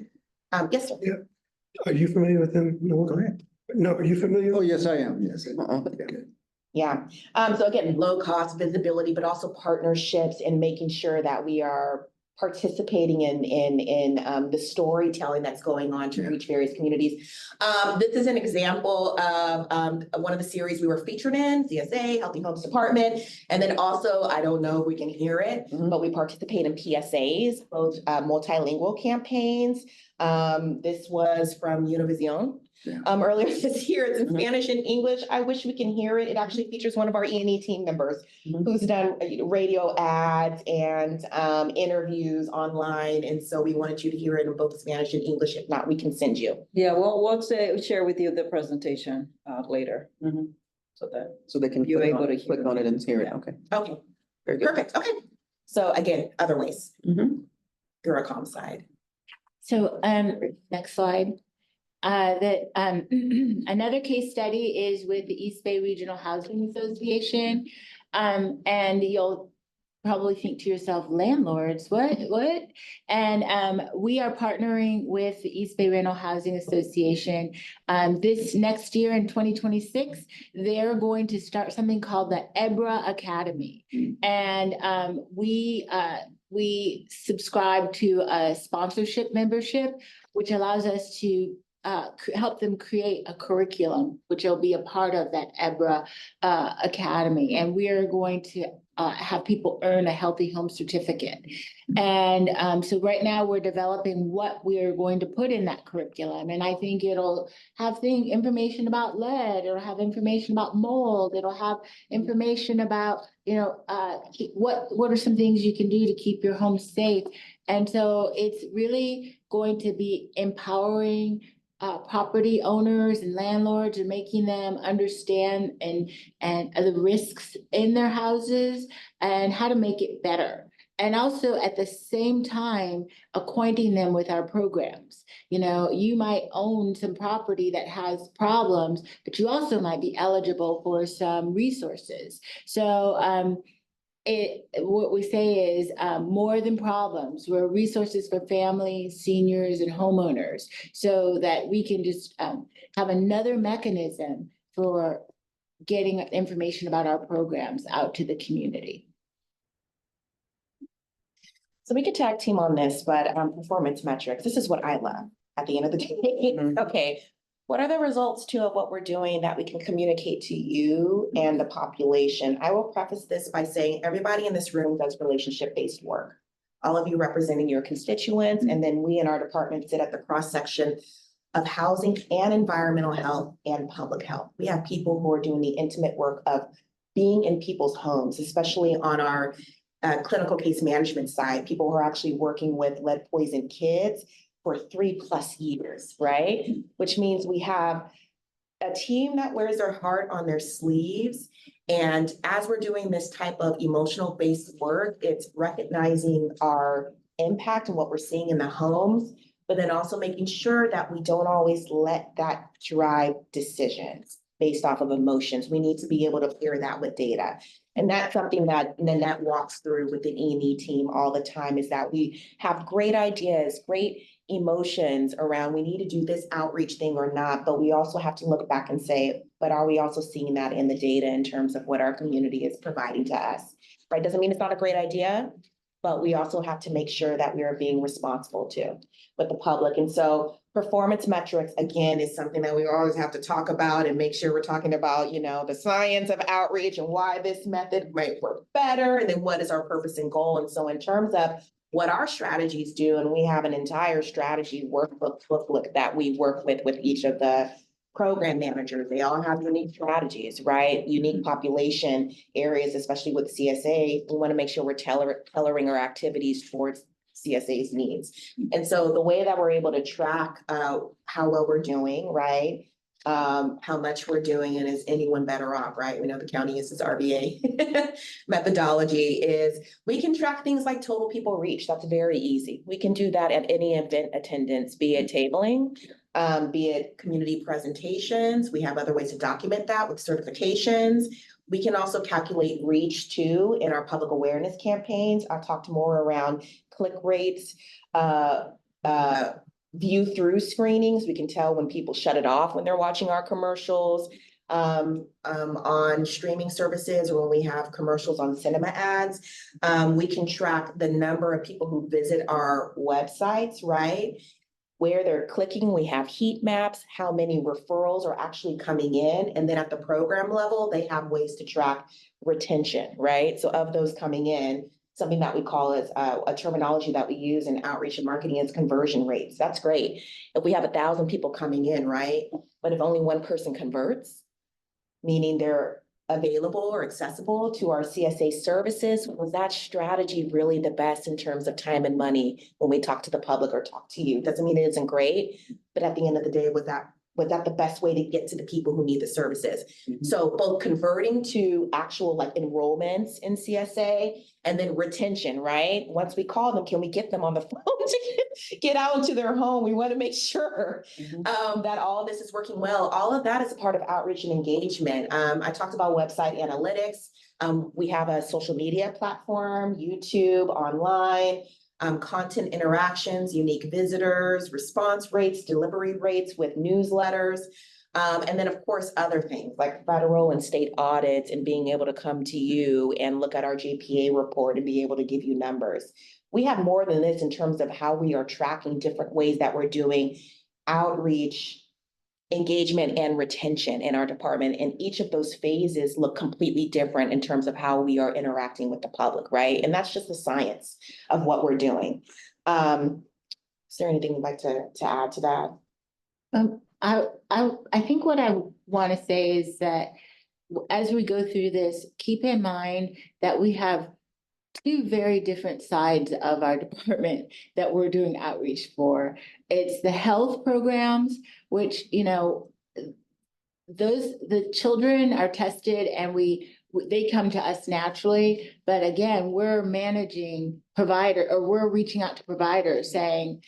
Yes, sir. Yeah. Are you familiar with them? No, go ahead. No, are you familiar? Oh, yes, I am. Yes. Yeah. So again, low cost visibility, but also partnerships and making sure that we are participating in the storytelling that's going on to reach various communities. This is an example of one of the series we were featured in, CSA, Healthy Homes Department. And then also, I don't know if we can hear it, but we participate in PSAs, both multilingual campaigns. This was from Univision. Earlier this year, it's in Spanish and English. I wish we can hear it. It actually features one of our E&E team members who's done radio ads and interviews online. And so we wanted you to hear it in both Spanish and English. If not, we can send you. Yeah, we'll share with you the presentation later. So they can You're click able on to it, click on it and hear it. Okay. Okay, Very good. perfect. Okay. So again, other ways. Duracom side. So, next slide. Another case study is with the East Bay Regional Housing Association. And you'll probably think to yourself, landlords, what? And we are partnering with the East Bay Rental Housing Association. This next year in 2026, they're going to start something called the EBRA Academy. And we subscribe to a sponsorship membership, which allows us to help them create a curriculum, which will be a part of that EBRA Academy. And we are going to have people earn a healthy home certificate. And so right now we're developing what we are going to put in that curriculum. And I think it'll have information about lead, it'll have information about mold, it'll have information about, what are some things you can do to keep your home safe. And so it's really going to be empowering property owners and landlords and making them understand and the risks in their houses and how to make it better. And also at the same time, acquainting them with our programs. You might own some property that has problems, but you also might be eligible for some resources. So what we say is more than problems. We're resources for families, seniors, and homeowners, so that we can just have another mechanism for getting information about our programs out to the community. So we could tag team on this, but performance metrics, this is what I love at the end of the day. Okay, what are the results of what we're doing that we can communicate to you and the population? I will preface this by saying everybody in this room does relationship-based work. All of you representing your constituents, and then we in our department sit at the cross-section of housing and environmental health and public health. We have people who are doing the intimate work of being in people's homes, especially on our clinical case management side, people who are actually working with lead poisoned kids for 3+ years, right? Which means we have a team that wears their heart on their sleeves. And as we're doing this type of emotional based work, it's recognizing our impact and what we're seeing in the homes, but then also making sure that we don't always let that drive decisions based off of emotions. We need to be able to pair that with data. And that's something that Nanette walks through with the E&E team all the time, is that we have great ideas, great emotions around we need to do this outreach thing or not, but we also have to look back and say, but are we also seeing that in the data in terms of what our community is providing to us, right? Doesn't mean it's not a great idea, but we also have to make sure that we are being responsible too with the public. And so performance metrics, again, is something that we always have to talk about and make sure we're talking about, the science of outreach and why this method might work better, and then what is our purpose and goal. And so in terms of what our strategies do, and we have an entire strategy workbook that we work with each of the program managers. They all have unique strategies, right? Unique population areas, especially with CSA. We want to make sure we're tailoring our activities towards CSA's needs. And so the way that we're able to track how well we're doing, right? How much we're doing, and is anyone better off, right? We know the county uses RVA methodology. Is we can track things like total people reached. That's very easy. We can do that at any event attendance, be it tabling, be it community presentations. We have other ways to document that with certifications. We can also calculate reach too in our public awareness campaigns. I've talked more around click rates, view through screenings. We can tell when people shut it off when they're watching our commercials on streaming services, or when we have commercials on cinema ads. We can track the number of people who visit our websites, right? Where they're clicking. We have heat maps, how many referrals are actually coming in. And then at the program level, they have ways to track retention, right? So of those coming in, something that we call is a terminology that we use in outreach and marketing is conversion rates. That's great. If we have 1,000 people coming in, right? But if only one person converts, meaning they're available or accessible to our CSA services, was that strategy really the best in terms of time and money when we talk to the public or talk to you? Doesn't mean it isn't great, but at the end of the day, was that Was that the best way to get to the people who need the services? So both converting to actual like enrollments in CSA and then retention, right? Once we call them, can we get them on the phone to get out into their home? We want to make sure that all of this is working well. All of that is a part of outreach and engagement. I talked about website analytics. We have a social media platform, YouTube, online, content interactions, unique visitors, response rates, delivery rates with newsletters. And then of course, other things like federal and state audits and being able to come to you and look at our JPA report and be able to give you numbers. We have more than this in terms of how we are tracking different ways that we're doing outreach, engagement, and retention in our department. And each of those phases look completely different in terms of how we are interacting with the public, right? And that's just the science of what we're doing. Is there anything you'd like to add to that? I think what I want to say is that as we go through this, keep in mind that we have two very different sides of our department that we're doing outreach for. It's the health programs, which, the children are tested and they come to us naturally. But again, we're managing we're reaching out to providers saying,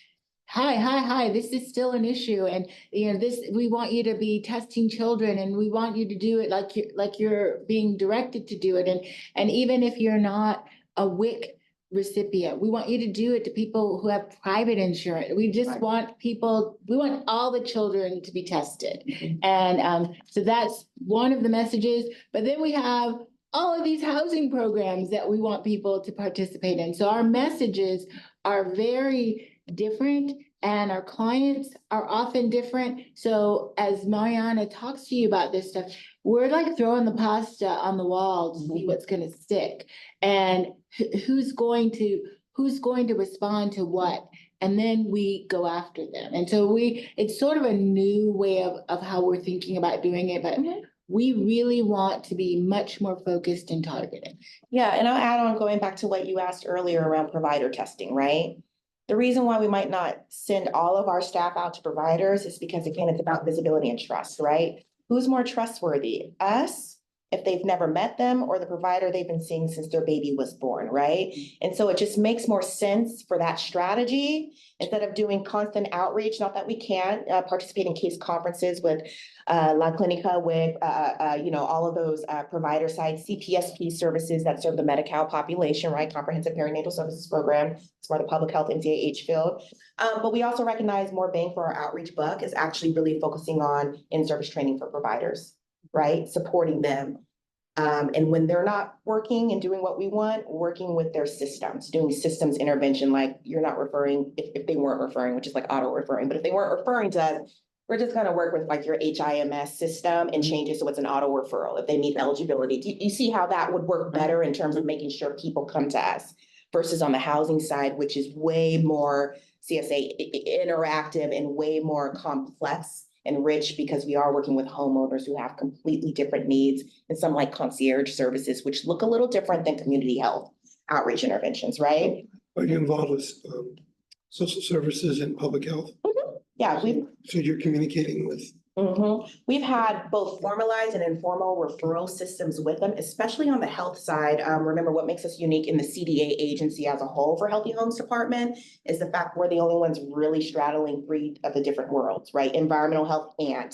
hi, this is still an issue. And, we want you to be testing children and we want you to do it like you're being directed to do it. And even if you're not a WIC recipient, we want you to do it to people who have private insurance. We just want we want all the children to be tested. And so that's one of the messages. But then we have all of these housing programs that we want people to participate in. So our messages are very different and our clients are often different. So as Mariana talks to you about this stuff, we're like throwing the pasta on the wall to see what's going to stick and who's going to respond to what. And then we go after them. And so it's sort of a new way of how we're thinking about doing it, but we really want to be much more focused and targeted. Yeah, and I'll add on going back to what you asked earlier around provider testing, right? The reason why we might not send all of our staff out to providers is because, again, it's about visibility and trust, right? Who's more trustworthy, us, if they've never met them, or the provider they've been seeing since their baby was born, right? And so it just makes more sense for that strategy instead of doing constant outreach. Not that we can't participate in case conferences with La Clinica, with all of those provider sites, CPSP services that serve the Medi-Cal population, right? Comprehensive Perinatal Services Program. It's for the public health NCAH field. But we also recognize more bang for our outreach buck is actually really focusing on in-service training for providers, right? Supporting them. And when they're not working and doing what we want, working with their systems, doing systems intervention, like you're not referring, if they weren't referring, which is like auto referring, but if they weren't referring to us, we're just gonna work with like your HIMS system and change it so it's an auto referral if they meet eligibility. Do you see how that would work better in terms of making sure people come to us versus on the housing side, which is way more CSA interactive and way more complex and rich because we are working with homeowners who have completely different needs and some like concierge services, which look a little different than community health outreach interventions, right? Are you involved with social services and public health? Yeah, So you're communicating with? We've had both formalized and informal referral systems with them, especially on the health side. Remember, what makes us unique in the CDA agency as a whole for Healthy Homes Department is the fact we're the only ones really straddling three of the different worlds, right? Environmental health and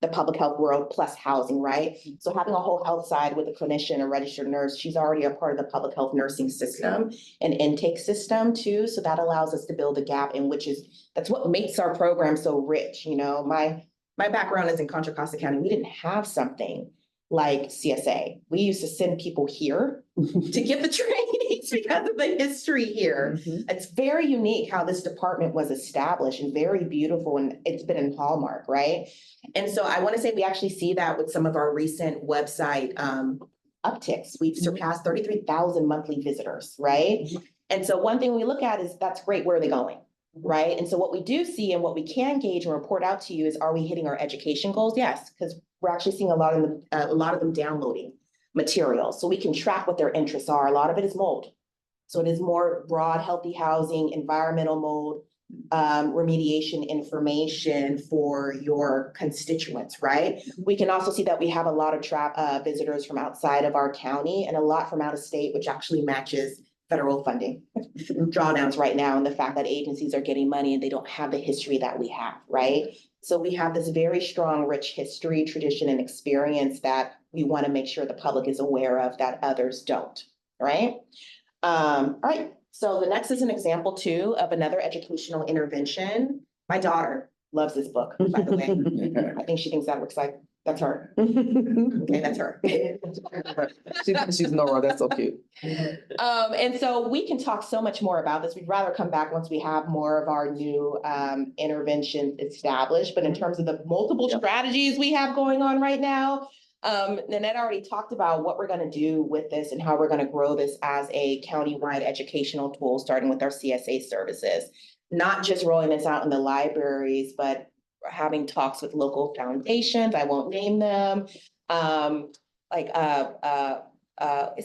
the public health world plus housing, right? So having a whole health side with a clinician, a registered nurse, she's already a part of the public health nursing system and intake system too. So that allows us to build a gap in that's what makes our program so rich. My background is in Contra Costa County. We didn't have something like CSA. We used to send people here to get the trainings because of the history here. It's very unique how this department was established and very beautiful, and it's been in Hallmark, right? And so I want to say we actually see that with some of our recent website upticks. We've surpassed 33,000 monthly visitors, right? And so one thing we look at is that's great. Where are they going? Right. And so what we do see and what we can gauge and report out to you is, are we hitting our education goals? Yes, because we're actually seeing a lot of them downloading materials. So we can track what their interests are. A lot of it is mold. So it is more broad, healthy housing, environmental mold, remediation information for your constituents, right? We can also see that we have a lot of visitors from outside of our county and a lot from out of state, which actually matches federal funding drawdowns right now, and the fact that agencies are getting money and they don't have the history that we have, right? So we have this very strong, rich history, tradition, and experience that we want to make sure the public is aware of that others don't, right? All right, so the next is an example too of another educational intervention. My daughter loves this book, by the way. I think she thinks that looks like, that's her. Okay, that's her. She's Nora, that's so cute. And so we can talk so much more about this. We'd rather come back once we have more of our new interventions established. But in terms of the multiple strategies we have going on right now, Nanette already talked about what we're going to do with this and how we're going to grow this as a countywide educational tool, starting with our CSA services. Not just rolling this out in the libraries, but having talks with local foundations. I won't name them. It's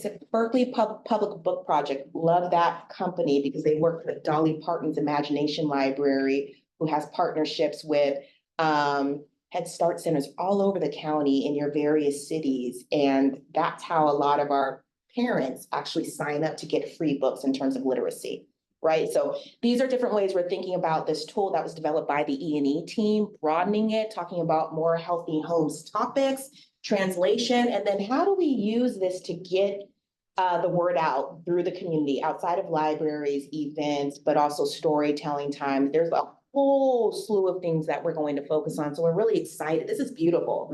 a Berkeley Public Book Project. Love that company because they work with Dolly Parton's Imagination Library, who has partnerships with Head Start centers all over the county in your various cities. And that's how a lot of our parents actually sign up to get free books in terms of literacy. Right, so these are different ways we're thinking about this tool that was developed by the E&E team, broadening it, talking about more healthy homes topics, translation, and then how do we use this to get the word out through the community, outside of libraries, events, but also storytelling time. There's a whole slew of things that we're going to focus on, so we're really excited. This is beautiful.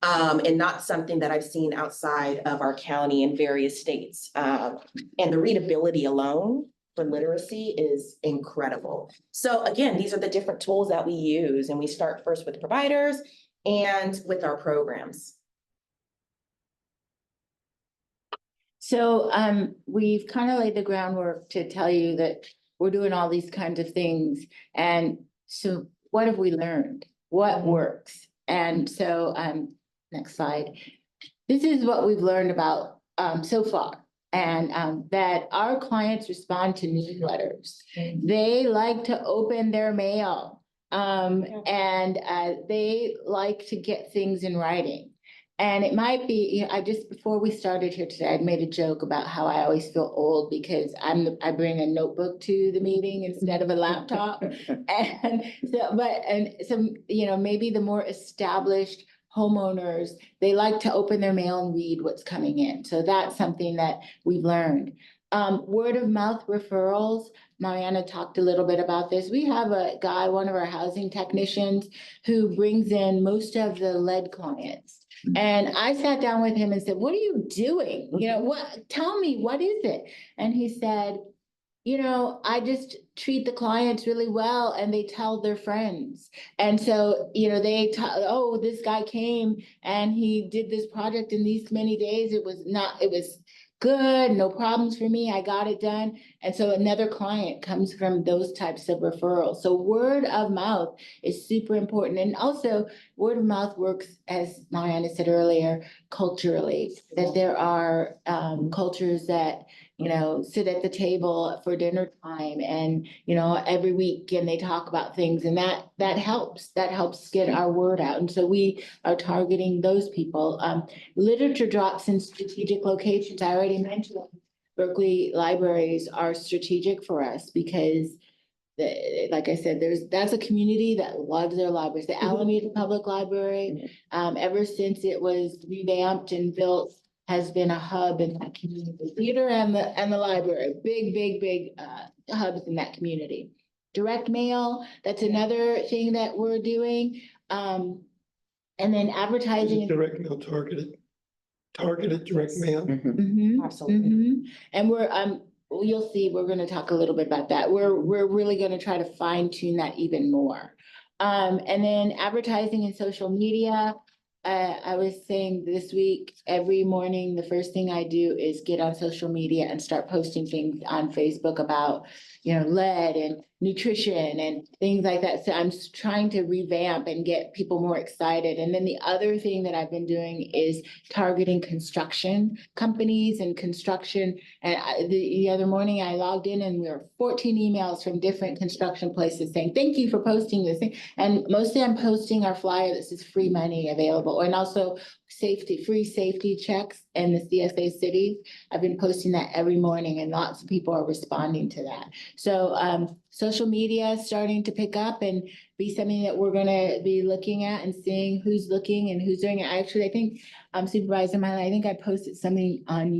And not something that I've seen outside of our county in various states. And the readability alone for literacy is incredible. So again, these are the different tools that we use, and we start first with providers and with our programs. So we've kind of laid the groundwork to tell you that we're doing all these kinds of things. And so what have we learned? What works? And so next slide. This is what we've learned about so far. And that our clients respond to newsletters. They like to open their mail. And they like to get things in writing. And it might be, before we started here today, I'd made a joke about how I always feel old because I bring a notebook to the meeting instead of a laptop. And so, maybe the more established homeowners, they like to open their mail and read what's coming in. So that's something that we've learned. Word of mouth referrals. Mariana talked a little bit about this. We have a guy, one of our housing technicians, who brings in most of the lead clients. And I sat down with him and said, what are you doing? Tell me, what is it? And he said, I just treat the clients really well and they tell their friends. And so, this guy came and he did this project in these many days. It was good, no problems for me. I got it done. And so another client comes from those types of referrals. So word of mouth is super important. And also word of mouth works, as Mariana said earlier, culturally, that there are cultures that sit at the table for dinner time and, every week and they talk about things and that helps get our word out. And so we are targeting those people. Literature drops in strategic locations. I already mentioned Berkeley libraries are strategic for us because like I said, that's a community that loves their libraries. The Alameda Public Library, ever since it was revamped and built, has been a hub in that community. The theater and the library, big hubs in that community. Direct mail, that's another thing that we're doing. And then advertising. Direct mail targeted direct mail. Absolutely. And you'll see, we're going to talk a little bit about that. We're really going to try to fine tune that even more. And then advertising and social media. I was saying this week, every morning, the first thing I do is get on social media and start posting things on Facebook about, lead and nutrition and things like that. So I'm trying to revamp and get people more excited. And then the other thing that I've been doing is targeting construction companies and construction. And the other morning I logged in and there were 14 emails from different construction places saying, thank you for posting this thing. And mostly I'm posting our flyer that says free money available, and also free safety checks in the CSA cities. I've been posting that every morning and lots of people are responding to that. So social media is starting to pick up and be something that we're gonna be looking at and seeing who's looking and who's doing it. Actually, I think Supervisor Miley, I think I posted something on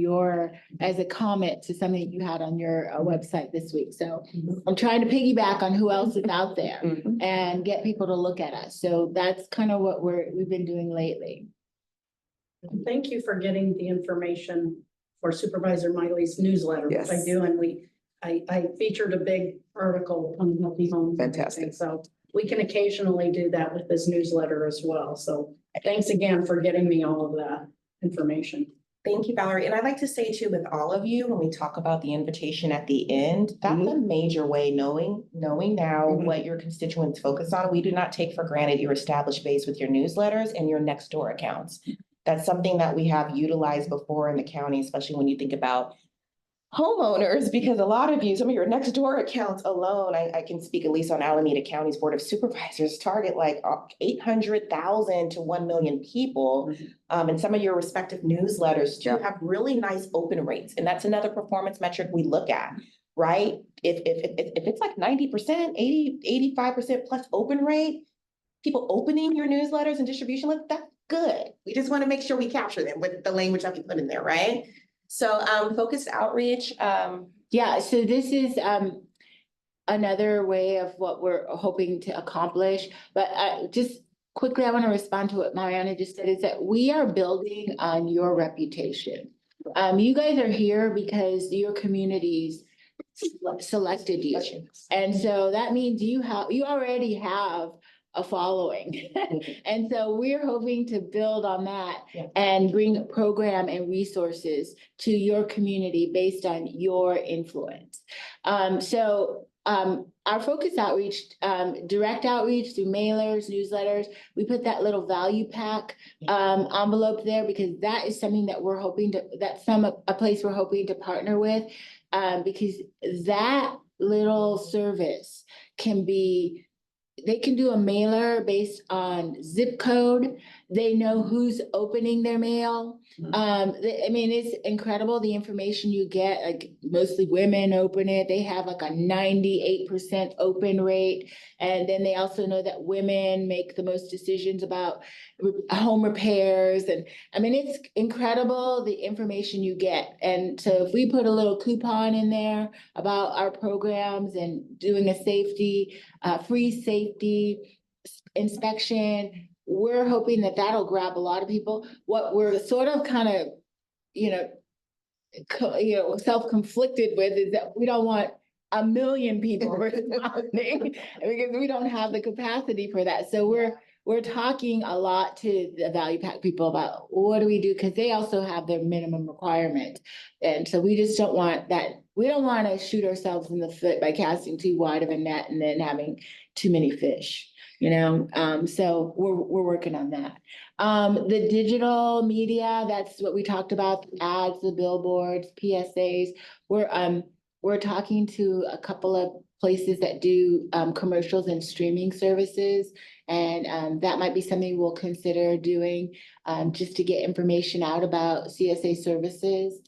as a comment to something you had on your website this week. So I'm trying to piggyback on who else is out there and get people to look at us. So that's kind of what we've been doing lately. Thank you for getting the information for Supervisor Miley's newsletter, which I Yes. do, and I featured a big article on healthy homes. and Fantastic. everything. So we can occasionally do that with this newsletter as well. So thanks again for getting me all of that information. Thank you, Valerie. And I'd like to say too, with all of you, when we talk about the invitation at the end, that's a major way, knowing now what your constituents focus on. We do not take for granted your established base with your newsletters and your next door accounts. That's something that we have utilized before in the county, especially when you think about homeowners, because a lot of you, some of your next door accounts alone, I can speak at least on Alameda County's Board of Supervisors, target like 800,000 to 1 million people. And some of your respective newsletters do have really nice open rates. And that's another performance metric we look at, right? If it's like 90%, 80, 85% plus open rate, people opening your newsletters and distribution list, that's good. We just want to make sure we capture them with the language that we put in there, right? So focused outreach. Yeah, so this is another way of what we're hoping to accomplish. But just quickly, I want to respond to what Mariana just said, is that we are building on your reputation. You guys are here because your communities selected you. And so that means you already have a following. And so we're hoping to build on that and bring a program and resources to your community based on your influence. Our focus outreach, direct outreach through mailers, newsletters, we put that little value pack envelope there because that is something that we're hoping to, a place we're hoping to partner with, because that little service they can do a mailer based on zip code. They know who's opening their mail. It's incredible the information you get, like mostly women open it. They have like a 98% open rate. And then they also know that women make the most decisions about home repairs. And it's incredible the information you get. And so if we put a little coupon in there about our programs and doing a free safety inspection, we're hoping that that'll grab a lot of people. What we're sort of kind of, self-conflicted with is that we don't want 1 million people responding because we don't have the capacity for that. So we're talking a lot to the value pack people about what do we do? Because they also have their minimum requirement. And so we just don't want that. We don't want to shoot ourselves in the foot by casting too wide of a net and then having too many fish. So we're working on that. The digital media, that's what we talked about, the ads, the billboards, PSAs. We're talking to a couple of places that do commercials and streaming services. And that might be something we'll consider doing just to get information out about CSA services.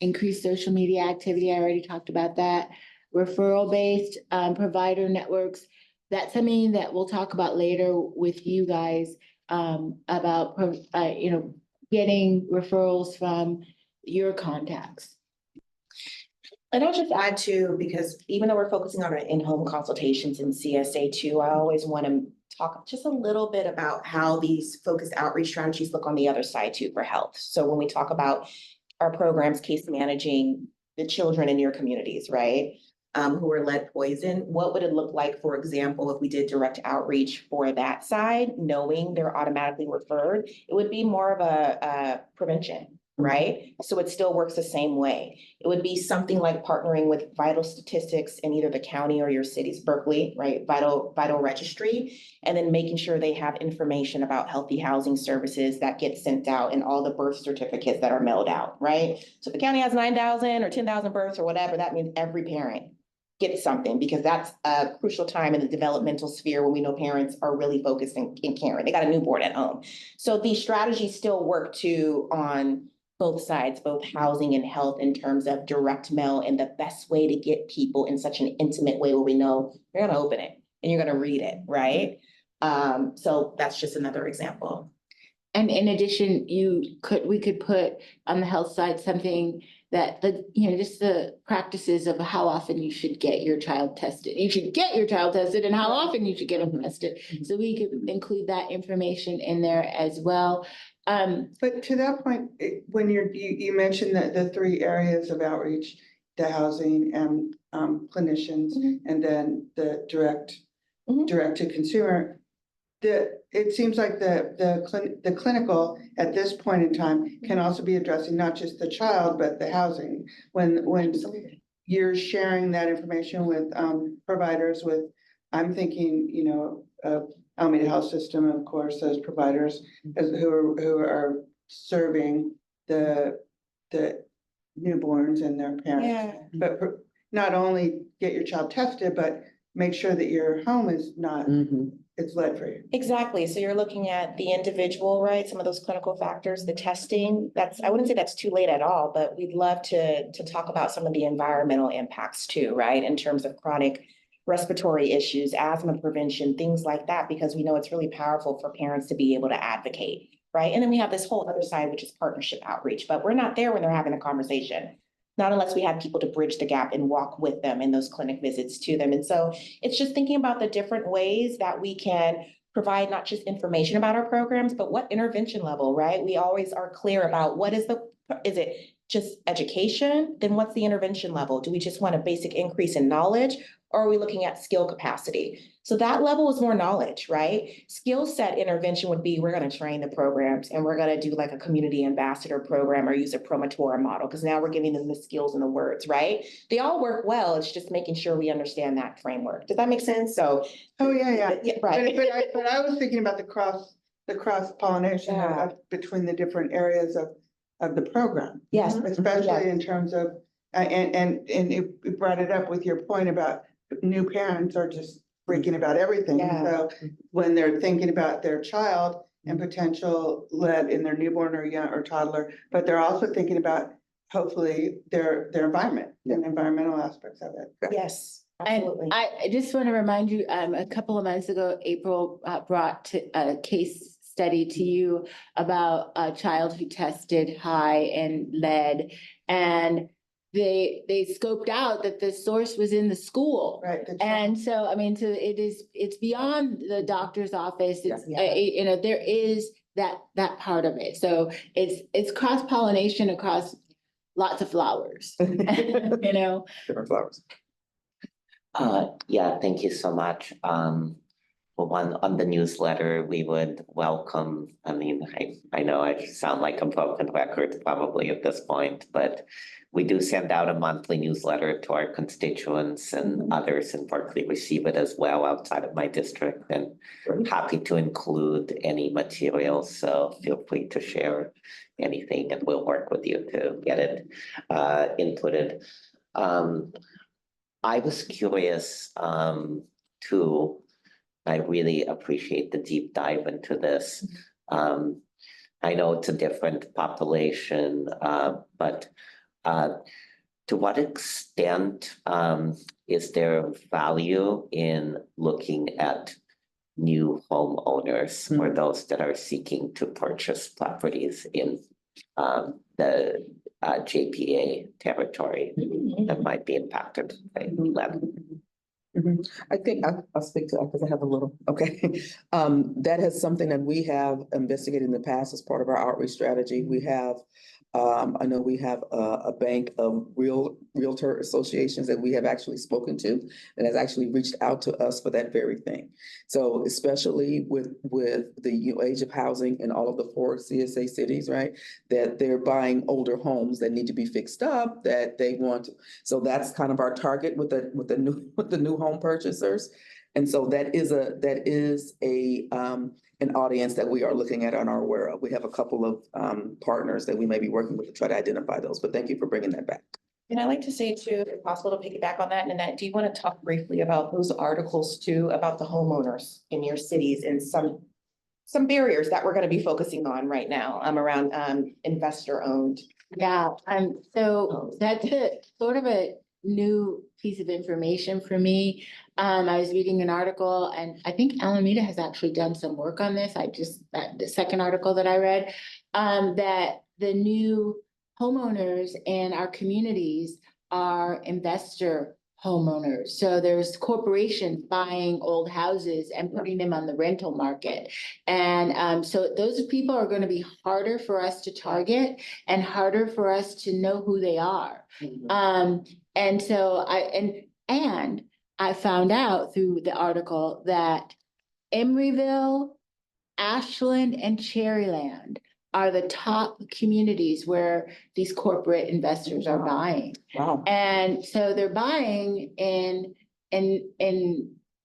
Increased social media activity, I already talked about that. Referral-based provider networks. That's something that we'll talk about later with you guys about, getting referrals from your contacts. And I'll just add too, because even though we're focusing on our in-home consultations in CSA too, I always want to talk just a little bit about how these focused outreach strategies look on the other side too for health. So when we talk about our programs, case managing the children in your communities, right? Who are lead poison, what would it look like, for example, if we did direct outreach for that side, knowing they're automatically referred? It would be more of a prevention, right? So it still works the same way. It would be something like partnering with vital statistics in either the county or your city's Berkeley, right? Vital registry, and then making sure they have information about healthy housing services that get sent out and all the birth certificates that are mailed out, right? So if the county has 9,000 or 10,000 births or whatever, that means every parent gets something, because that's a crucial time in the developmental sphere when we know parents are really focused in caring. They got a newborn at home. So these strategies still work too on both sides, both housing and health, in terms of direct mail and the best way to get people in such an intimate way where we know you're gonna open it and you're gonna read it, right? So that's just another example. And in addition, we could put on the health side something that just the practices of how often you should get your child tested. You should get your child tested and how often you should get them tested. So we could include that information in there as well. But to that point, when you mentioned that the three areas of outreach, the housing and clinicians, and then the direct to consumer, it seems like the clinical at this point in time can also be addressing not just the child, but the housing. When you're sharing that information with providers I'm thinking, of Alameda Health System, of course, as providers who are serving the newborns and their parents. Yeah. But not only get your child tested, but make sure that your home is not, it's lead free. Exactly. So you're looking at the individual, right? Some of those clinical factors, the testing, I wouldn't say that's too late at all, but we'd love to talk about some of the environmental impacts too, right? In terms of chronic respiratory issues, asthma prevention, things like that, because we know it's really powerful for parents to be able to advocate, right? And then we have this whole other side, which is partnership outreach, but we're not there when they're having a conversation. Not unless we have people to bridge the gap and walk with them in those clinic visits to them. And so it's just thinking about the different ways that we can provide not just information about our programs, but what intervention level, right? We always are clear about is it just education? Then what's the intervention level? Do we just want a basic increase in knowledge? Or are we looking at skill capacity? So that level is more knowledge, right? Skill set intervention would be, we're going to train the programs and we're going to do like a community ambassador program or use a promotora model, because now we're giving them the skills and the words, right? They all work well. It's just making sure we understand that framework. Does that make sense? So. Oh, yeah. Right. But I was thinking about the cross pollination between the different areas of the program. Yes. Especially in terms of, and it brought it up with your point about new parents are just freaking about everything. Yeah. So when they're thinking about their child and potential lead in their newborn or young or toddler, but they're also thinking about hopefully their environment and environmental aspects of it. Yes. And Absolutely. I just want to remind you, a couple of months ago, April brought a case study to you about a child who tested high in lead, and they scoped out that the source was in the school. Right. And so, I mean, it's beyond the doctor's office. It's, there is that part of it. So it's cross-pollination across lots of flowers, Different flowers. Yeah, thank you so much. For one, on the newsletter, we would welcome, I know I sound like a broken record probably at this point, but we do send out a monthly newsletter to our constituents, and others in Berkeley receive it as well outside of my district, and happy to include any materials. So feel free to share anything and we'll work with you to get it inputted. I was curious too. I really appreciate the deep dive into this. I know it's a different population, but to what extent is there value in looking at new homeowners or those that are seeking to purchase properties in the JPA territory that might be impacted by lead? I think I'll speak to that because I have a little, okay. That is something that we have investigated in the past as part of our outreach strategy. We have I know we have a bank of realtor associations that we have actually spoken to and has actually reached out to us for that very thing. So especially with the age of housing in all of the 4 CSA cities, right? That they're buying older homes that need to be fixed up, that they want. So that's kind of our target with the new home purchasers. And so that is an audience that we are looking at and are aware of. We have a couple of partners that we may be working with to try to identify those, but thank you for bringing that back. And I'd like to say too, if possible, to piggyback on that, Nanette, do you want to talk briefly about those articles too, about the homeowners in your cities and some barriers that we're going to be focusing on right now, around investor owned? Yeah, so that's a sort of a new piece of information for me. I was reading an article and I think Alameda has actually done some work on this. The second article that I read, that the new homeowners in our communities are investor homeowners. So there's corporations buying old houses and putting them on the rental market. And so those people are going to be harder for us to target and harder for us to know who they are. And so I found out through the article that Emeryville, Ashland, and Cherryland are the top communities where these corporate investors are buying. Wow. And so they're buying in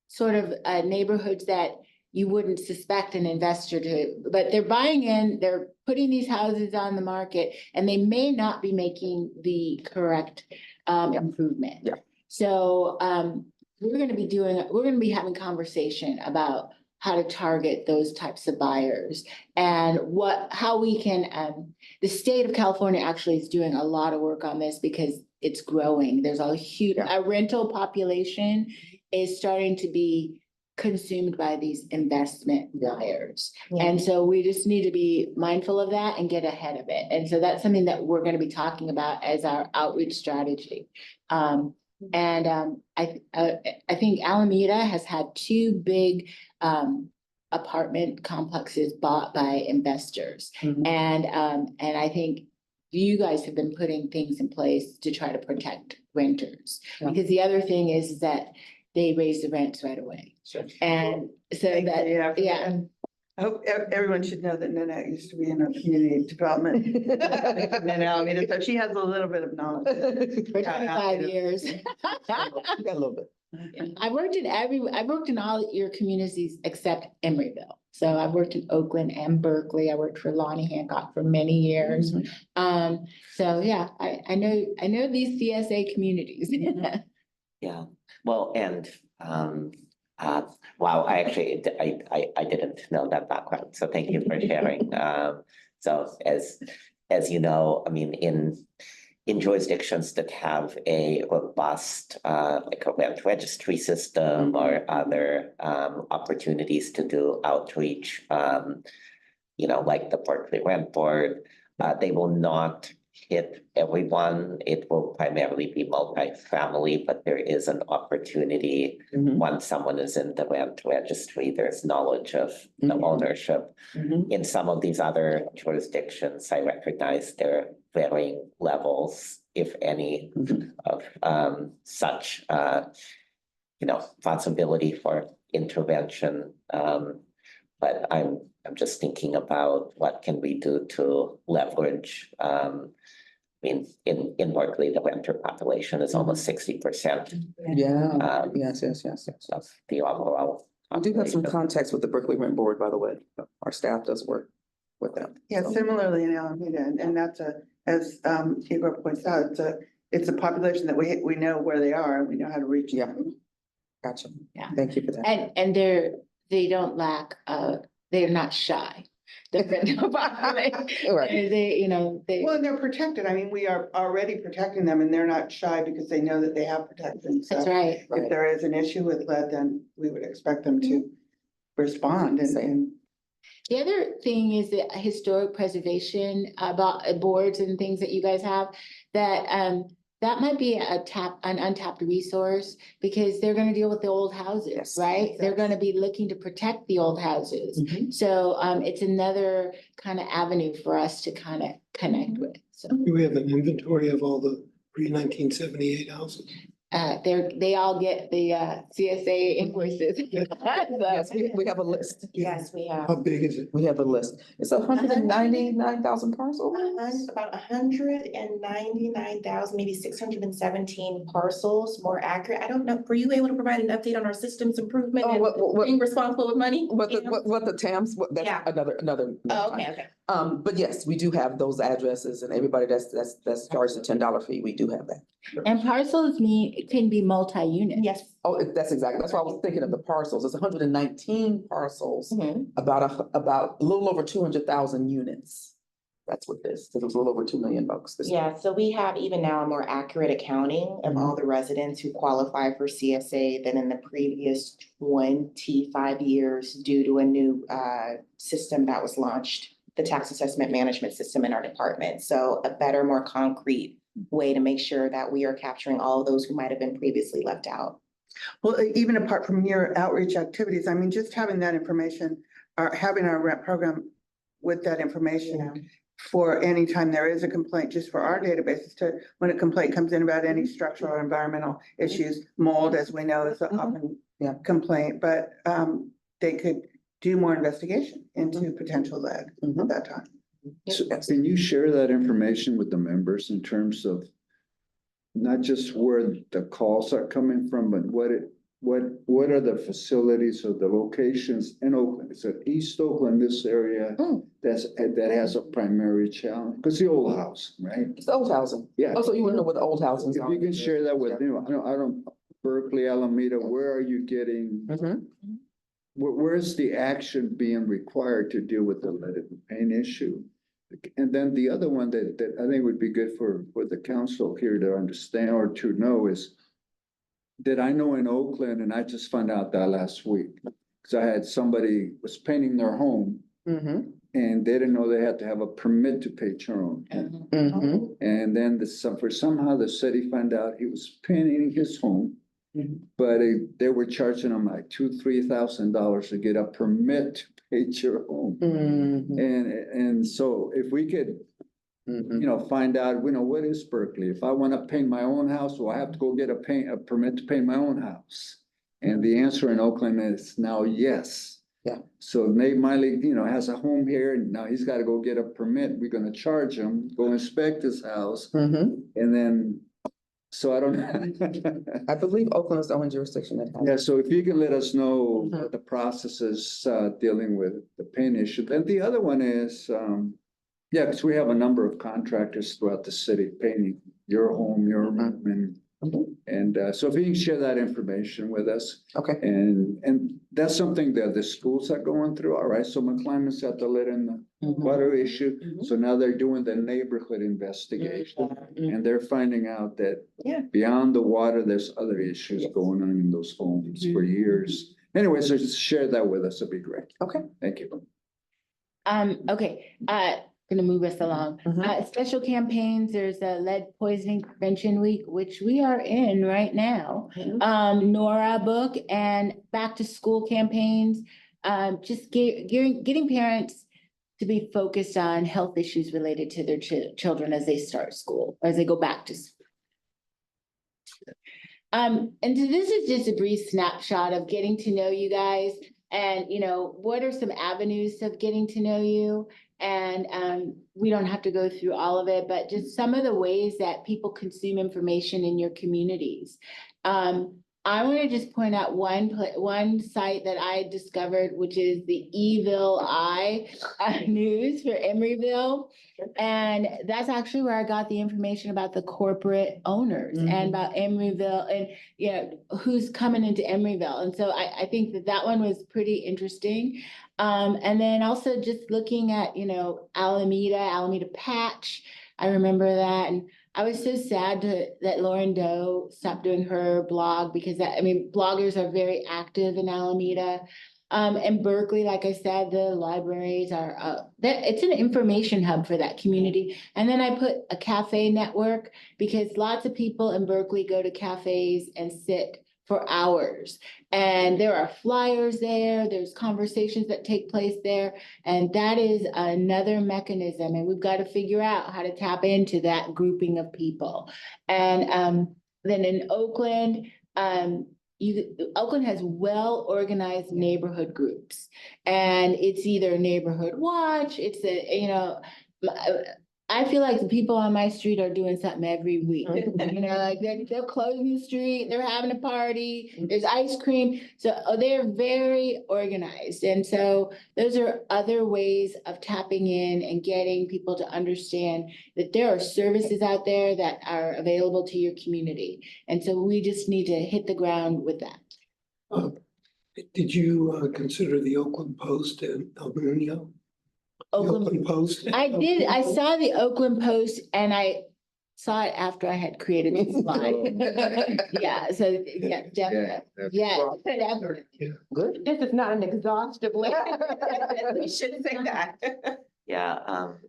sort of neighborhoods that you wouldn't suspect an investor to, but they're they're putting these houses on the market and they may not be making the correct improvement. Yeah. So we're going to be having conversation about how to target those types of buyers and how we can, the state of California actually is doing a lot of work on this because it's growing. There's a rental population is starting to be consumed by these investment buyers. Yeah. And so we just need to be mindful of that and get ahead of it. And so that's something that we're going to be talking about as our outreach strategy. I think Alameda has had 2 big apartment complexes bought by investors. And I think you guys have been putting things in place to try to protect renters. Yeah. Because the other thing is that they raise the rents right away. Sure. And so And I hope everyone should know that Nanette used to be in our community development. In Alameda, so she has a little bit of knowledge. For 25 years. Got a little bit. I worked in all your communities except Emeryville. So I've worked in Oakland and Berkeley. I worked for Lonnie Hancock for many years. So yeah, I know these CSA communities. Yeah, well, and wow, I actually, I didn't know that background, so thank you for sharing. So as you know, I mean, in jurisdictions that have a robust, like a rent registry system or other opportunities to do outreach, like the Berkeley Rent Board, they will not hit everyone. It will primarily be multifamily, but there is an opportunity once someone is in the rent registry, there's knowledge of the ownership. In some of these other jurisdictions, I recognize there varying levels, if any, of such possibility for intervention. But I'm just thinking about what can we do to leverage. In Berkeley, the renter population is almost 60%. Yeah, yes. Of the overall. I do have some population. contacts with the Berkeley Rent Board, by the way. Our staff does work with them. Yeah, So, similarly in Alameda, and that's as Igor points out, it's a population that we know where they are and we know how to reach Yeah. them. Gotcha. Yeah. Thank you for that. And they don't lack, they're not shy. Right. Well, and they're protected. I mean, we are already protecting them and they're not shy because they know that they have protection. So That's right. if there is an issue with lead, then we would expect them to respond and The other thing is the historic preservation about boards and things that you guys have that that might be an untapped resource because they're gonna deal with the old houses, Yes. right? They're gonna be looking to protect the old houses. So it's another kind of avenue for us to kind of connect with. So Do we have an inventory of all the pre-1978 houses? they all get the CSA invoices. Yes, we have a list. Yes, we have. How big is it? We have a list. It's 199,000 parcels. About 199,000, maybe 617 parcels, more accurate. I don't know, were you able to provide an update on our systems improvement Oh, and what, being responsible with money? what the TAMs, that's Yeah. another. Oh, okay. But yes, we do have those addresses and everybody that's charged a $10 fee, we do have that. And parcels it can be multi-unit. Yes. Oh, that's exactly, that's why I was thinking of the parcels. It's 119 parcels, Mhm. about a little over 200,000 units. That's what this, it was a little over $2 million this year. Yeah, so we have even now a more accurate accounting of all the residents who qualify for CSA than in the previous 25 years due to a new system that was launched, the tax assessment management system in our department. So a better, more concrete way to make sure that we are capturing all of those who might have been previously left out. Well, even apart from your outreach activities, I mean, just having that information, or having our rep program with that information for any time there is a complaint, just for our databases to, when a complaint comes in about any structural or environmental issues, mold, as we know, is an often Yeah. complaint, but they could do more investigation into potential lead at that time. So can you share that information with the members in terms of not just where the calls are coming from, but what are the facilities or the locations in Oakland? Is it East Oakland, this area that has a primary challenge? Because the old house, right? It's the old housing. Yeah. Also, you wouldn't know what the old housing is. If you can share that with, I don't, Berkeley, Alameda, where are you getting? Where's the action being required to deal with the lead and paint issue? And then the other one that I think would be good for the council here to understand or to know is that I know in Oakland, and I just found out that last week, because I had somebody was painting their home and they didn't know they had to have a permit to paint your own. And then somehow the city found out he was painting his home. But they were charging them like $2,000-3,000 to get a permit to paint your home. And so if we could, find out, what is Berkeley? If I want to paint my own house, do I have to go get a permit to paint my own house? And the answer in Oakland is now yes. Yeah. So Nate Miley, has a home here and now he's got to go get a permit. We're going to charge him, go inspect his house. And then, so I don't know. I believe Oakland is the only jurisdiction that has. Yeah, so if you can let us know what the process is dealing with the paint issue. Then the other one is, because we have a number of contractors throughout the city painting your home, your room, and so if you can share that information with us. Okay. And that's something that the schools are going through, all right? So McClymonds had to let in the water issue. So now they're doing the neighborhood investigation. And they're finding out that beyond the water, there's other issues going on in those homes for years. Anyway, so just share that with us, it'd be great. Okay. Thank you. Okay, gonna move us along. Special campaigns, there's a lead poisoning prevention week, which we are in right now. Nora book and back to school campaigns, just getting parents to be focused on health issues related to their children as they start school, as they go back to school. And so this is just a brief snapshot of getting to know you guys and, what are some avenues of getting to know you? And we don't have to go through all of it, but just some of the ways that people consume information in your communities. I want to just point out one site that I discovered, which is the Evil Eye News for Emeryville. And that's actually where I got the information about the corporate owners and about Emeryville and, who's coming into Emeryville. And so I think that one was pretty interesting. And then also just looking at, Alameda Patch. I remember that. And I was so sad that Lauren Doe stopped doing her blog because bloggers are very active in Alameda. And Berkeley, like I said, the libraries are, it's an information hub for that community. And then I put a cafe network because lots of people in Berkeley go to cafes and sit for hours. And there are flyers there, there's conversations that take place there. And that is another mechanism. And we've got to figure out how to tap into that grouping of people. And then in Oakland, Oakland has well-organized neighborhood groups. And it's either neighborhood watch, it's I feel like the people on my street are doing something every week. Like they're closing the street, they're having a party, there's ice cream. So they're very organized. And so those are other ways of tapping in and getting people to understand that there are services out there that are available to your community. And so we just need to hit the ground with that. Did you consider the Oakland Post and El Mundo? The Oakland, Post? I did, I saw the Oakland Post and I saw it after I had created the slide. Yeah, so, yeah, definitely, yeah, definitely. Good. This is not an exhaustive list. We should say that. Yeah,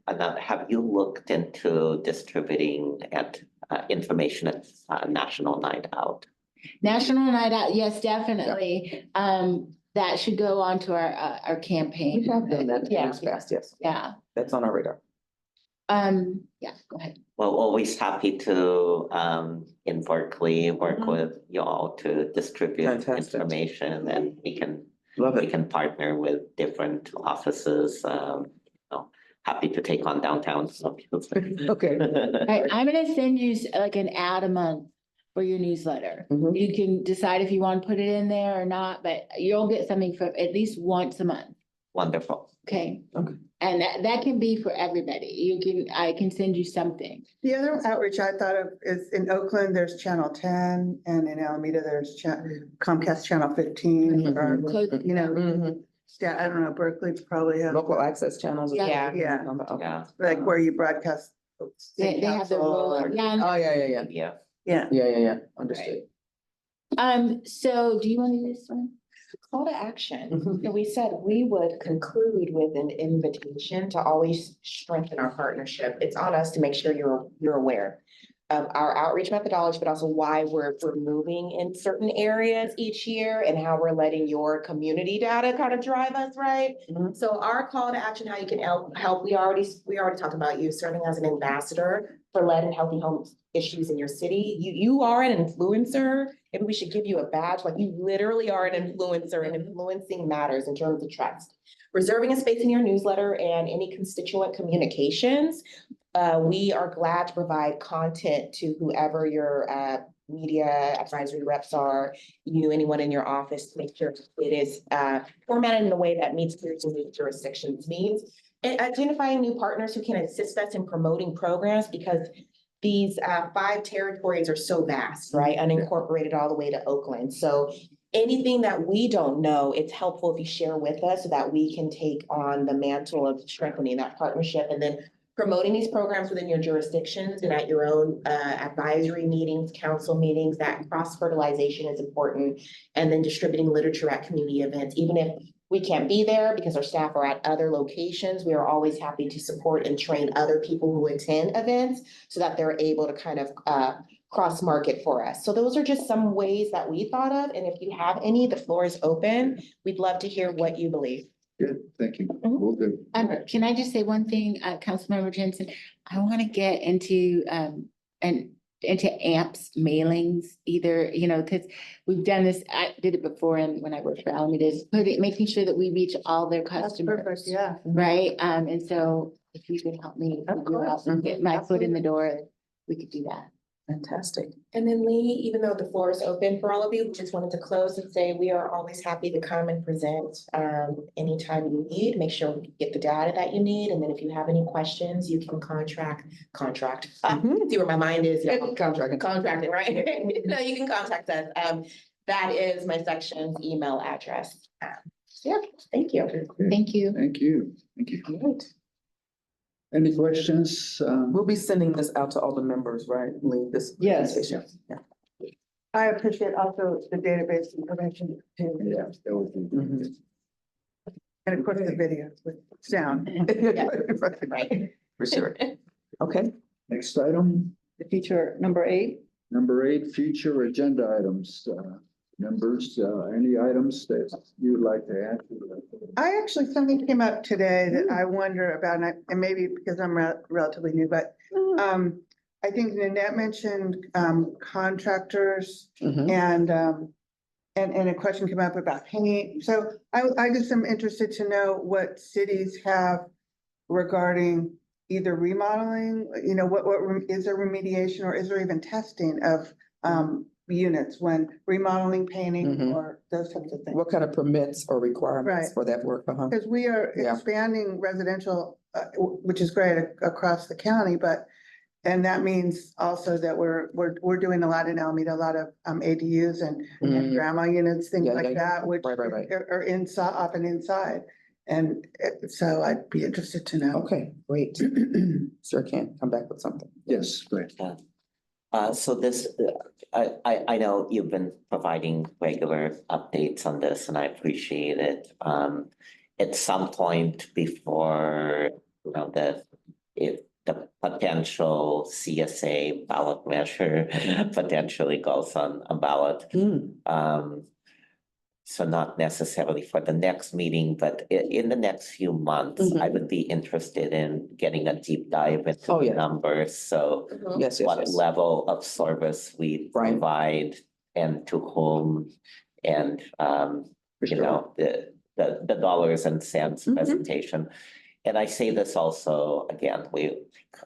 and have you looked into distributing information at National Night Out? National Night Out, yes, definitely. That should go on to our campaign. We have done that in Yeah. years past, yes. Yeah, That's on our radar. yeah, go ahead. Well, always happy to, in Berkeley, work Mhm. with you all to distribute Fantastic. information, and Love we it. can partner with different offices. Happy to take on downtown. Okay. All right, I'm gonna send you like an ad a month for your newsletter. Mhm. You can decide if you want to put it in there or not, but you'll get something for at least once a month, Wonderful. okay? Okay. And that can be for everybody. I can send you something. The other outreach I thought of is in Oakland, there's Channel 10, and in Alameda, there's Comcast Channel 15. or, Close- You know, Mhm. yeah, I don't know, Berkeley probably has, Local access channels. as well. Yeah. Yeah. Okay. Yeah. like where you broadcast. They have the council roller, or- yeah. Oh, yeah. Yeah. Yeah. Yeah. Understood. So do you want to do this one? Call to action. Mhm. And we said we would conclude with an invitation to always strengthen our partnership. It's on us to make sure you're aware of our outreach methodology, but also why we're moving in certain areas each year and how we're letting your community data kind of drive us, right? Mhm. So our call to action, how you can help, we already talked about you serving as an ambassador for lead and healthy homes issues in your city. You are an influencer. Maybe we should give you a badge, like you literally are an influencer, and influencing matters in terms of trust. Reserving a space in your newsletter and any constituent communications. We are glad to provide content to whoever your media advisory reps are, anyone in your office, to make sure it is formatted in a way that meets your jurisdiction's needs. And identifying new partners who can assist us in promoting programs, because these 5 territories are so vast, right? Unincorporated all the way to Oakland. So anything that we don't know, it's helpful if you share with us so that we can take on the mantle of strengthening that partnership and then promoting these programs within your jurisdictions and at your own advisory meetings, council meetings. That cross-fertilization is important. And then distributing literature at community events, even if we can't be there because our staff are at other locations, we are always happy to support and train other people who attend events so that they're able to kind of cross-market for us. So those are just some ways that we thought of. And if you have any, the floor is open. We'd love to hear what you believe. Good, thank you. Will do. Can I just say one thing, Councilmember Jensen? I want to get into AMPS mailings either, because we've done this, I did it before and when I worked for Alameda, making sure that we reach all their That's perfect, customers. yeah. Right, and so if you could help me Of figure out course. and get my foot in the door, we could do that. Fantastic. And then Lee, even though the floor is open for all of you, just wanted to close and say we are always happy to come and present anytime you need. Make sure we get the data that you need. And then if you have any questions, you can contract. See where my mind is. y'all. Contracting, right? No, you can contact us. That is my section's email address. Yeah, thank you. Thank you. Thank you, thank you. Great. Any questions? We'll be sending this out to all the members, right? Lee, this. Yes. presentation? Yeah. I appreciate also the database information too. Yeah, that would be. Mhm. And of course, the video with sound. Right, for sure. Okay, Next item, The feature number 8. number 8, future agenda items. Members, any items that you'd like to add? I actually, something came up today that I wonder about, and maybe because I'm relatively new, but I think Nanette mentioned contractors Mhm. and a question came up about paint. So I just am interested to know what cities have regarding either remodeling, what is there remediation or is there even testing of units when remodeling, painting, Mhm. or those types of things? What kind of permits or requirements Right. for that work? Uh-huh. Because we are Yeah. expanding residential, which is great across the county, and that means also that we're doing a lot in Alameda, a lot of ADUs and Mhm. grandma units, things Yeah, like yeah. that, which Right. are inside, often inside. And so I'd be interested to know. Okay, great. Sure can come back with something. Yes, great. So this, I know you've been providing regular updates on this and I appreciate it. At some point before, if the potential CSA ballot measure potentially goes on a ballot. So not necessarily for the next meeting, but in the next few months, I would be interested in getting a deep dive into Oh, the yeah. numbers. So Yes, what yes. level of service we Right. provide and to whom, and For sure. the dollars and cents Mhm. presentation. And I say this also, again,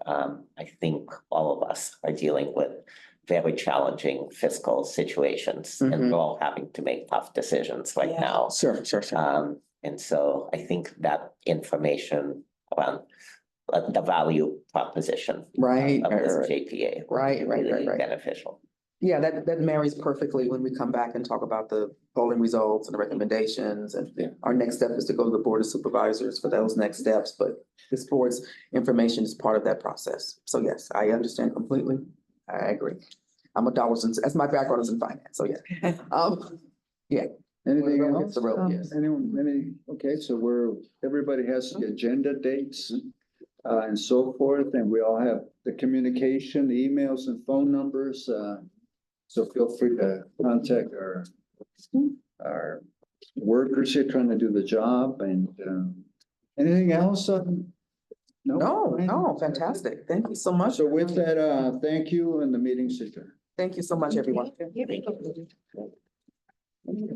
I think all of us are dealing with very challenging fiscal situations and Mhm. we're all having to make tough decisions right Yeah. now. Sure. And so I think that information around the value proposition Right, of this right. JPA will Right, be right, really right. beneficial. Yeah, that marries perfectly when we come back and talk about the polling results and the recommendations. And Yeah. our next step is to go to the Board of Supervisors for those next steps, but this board's information is part of that process. So yes, I understand completely. I agree. I'm a dollars and, as my background is in finance, so yeah. Yeah. Anything Whatever else? hits the road, yes. Anyone, okay, so everybody has the agenda dates and so forth, and we all have the communication, the emails and phone numbers. So feel free to contact our workers here trying to do the job and anything else? No, fantastic. Thank you so much. So with that, thank you and the meeting's adjourned. Thank you so much, everyone.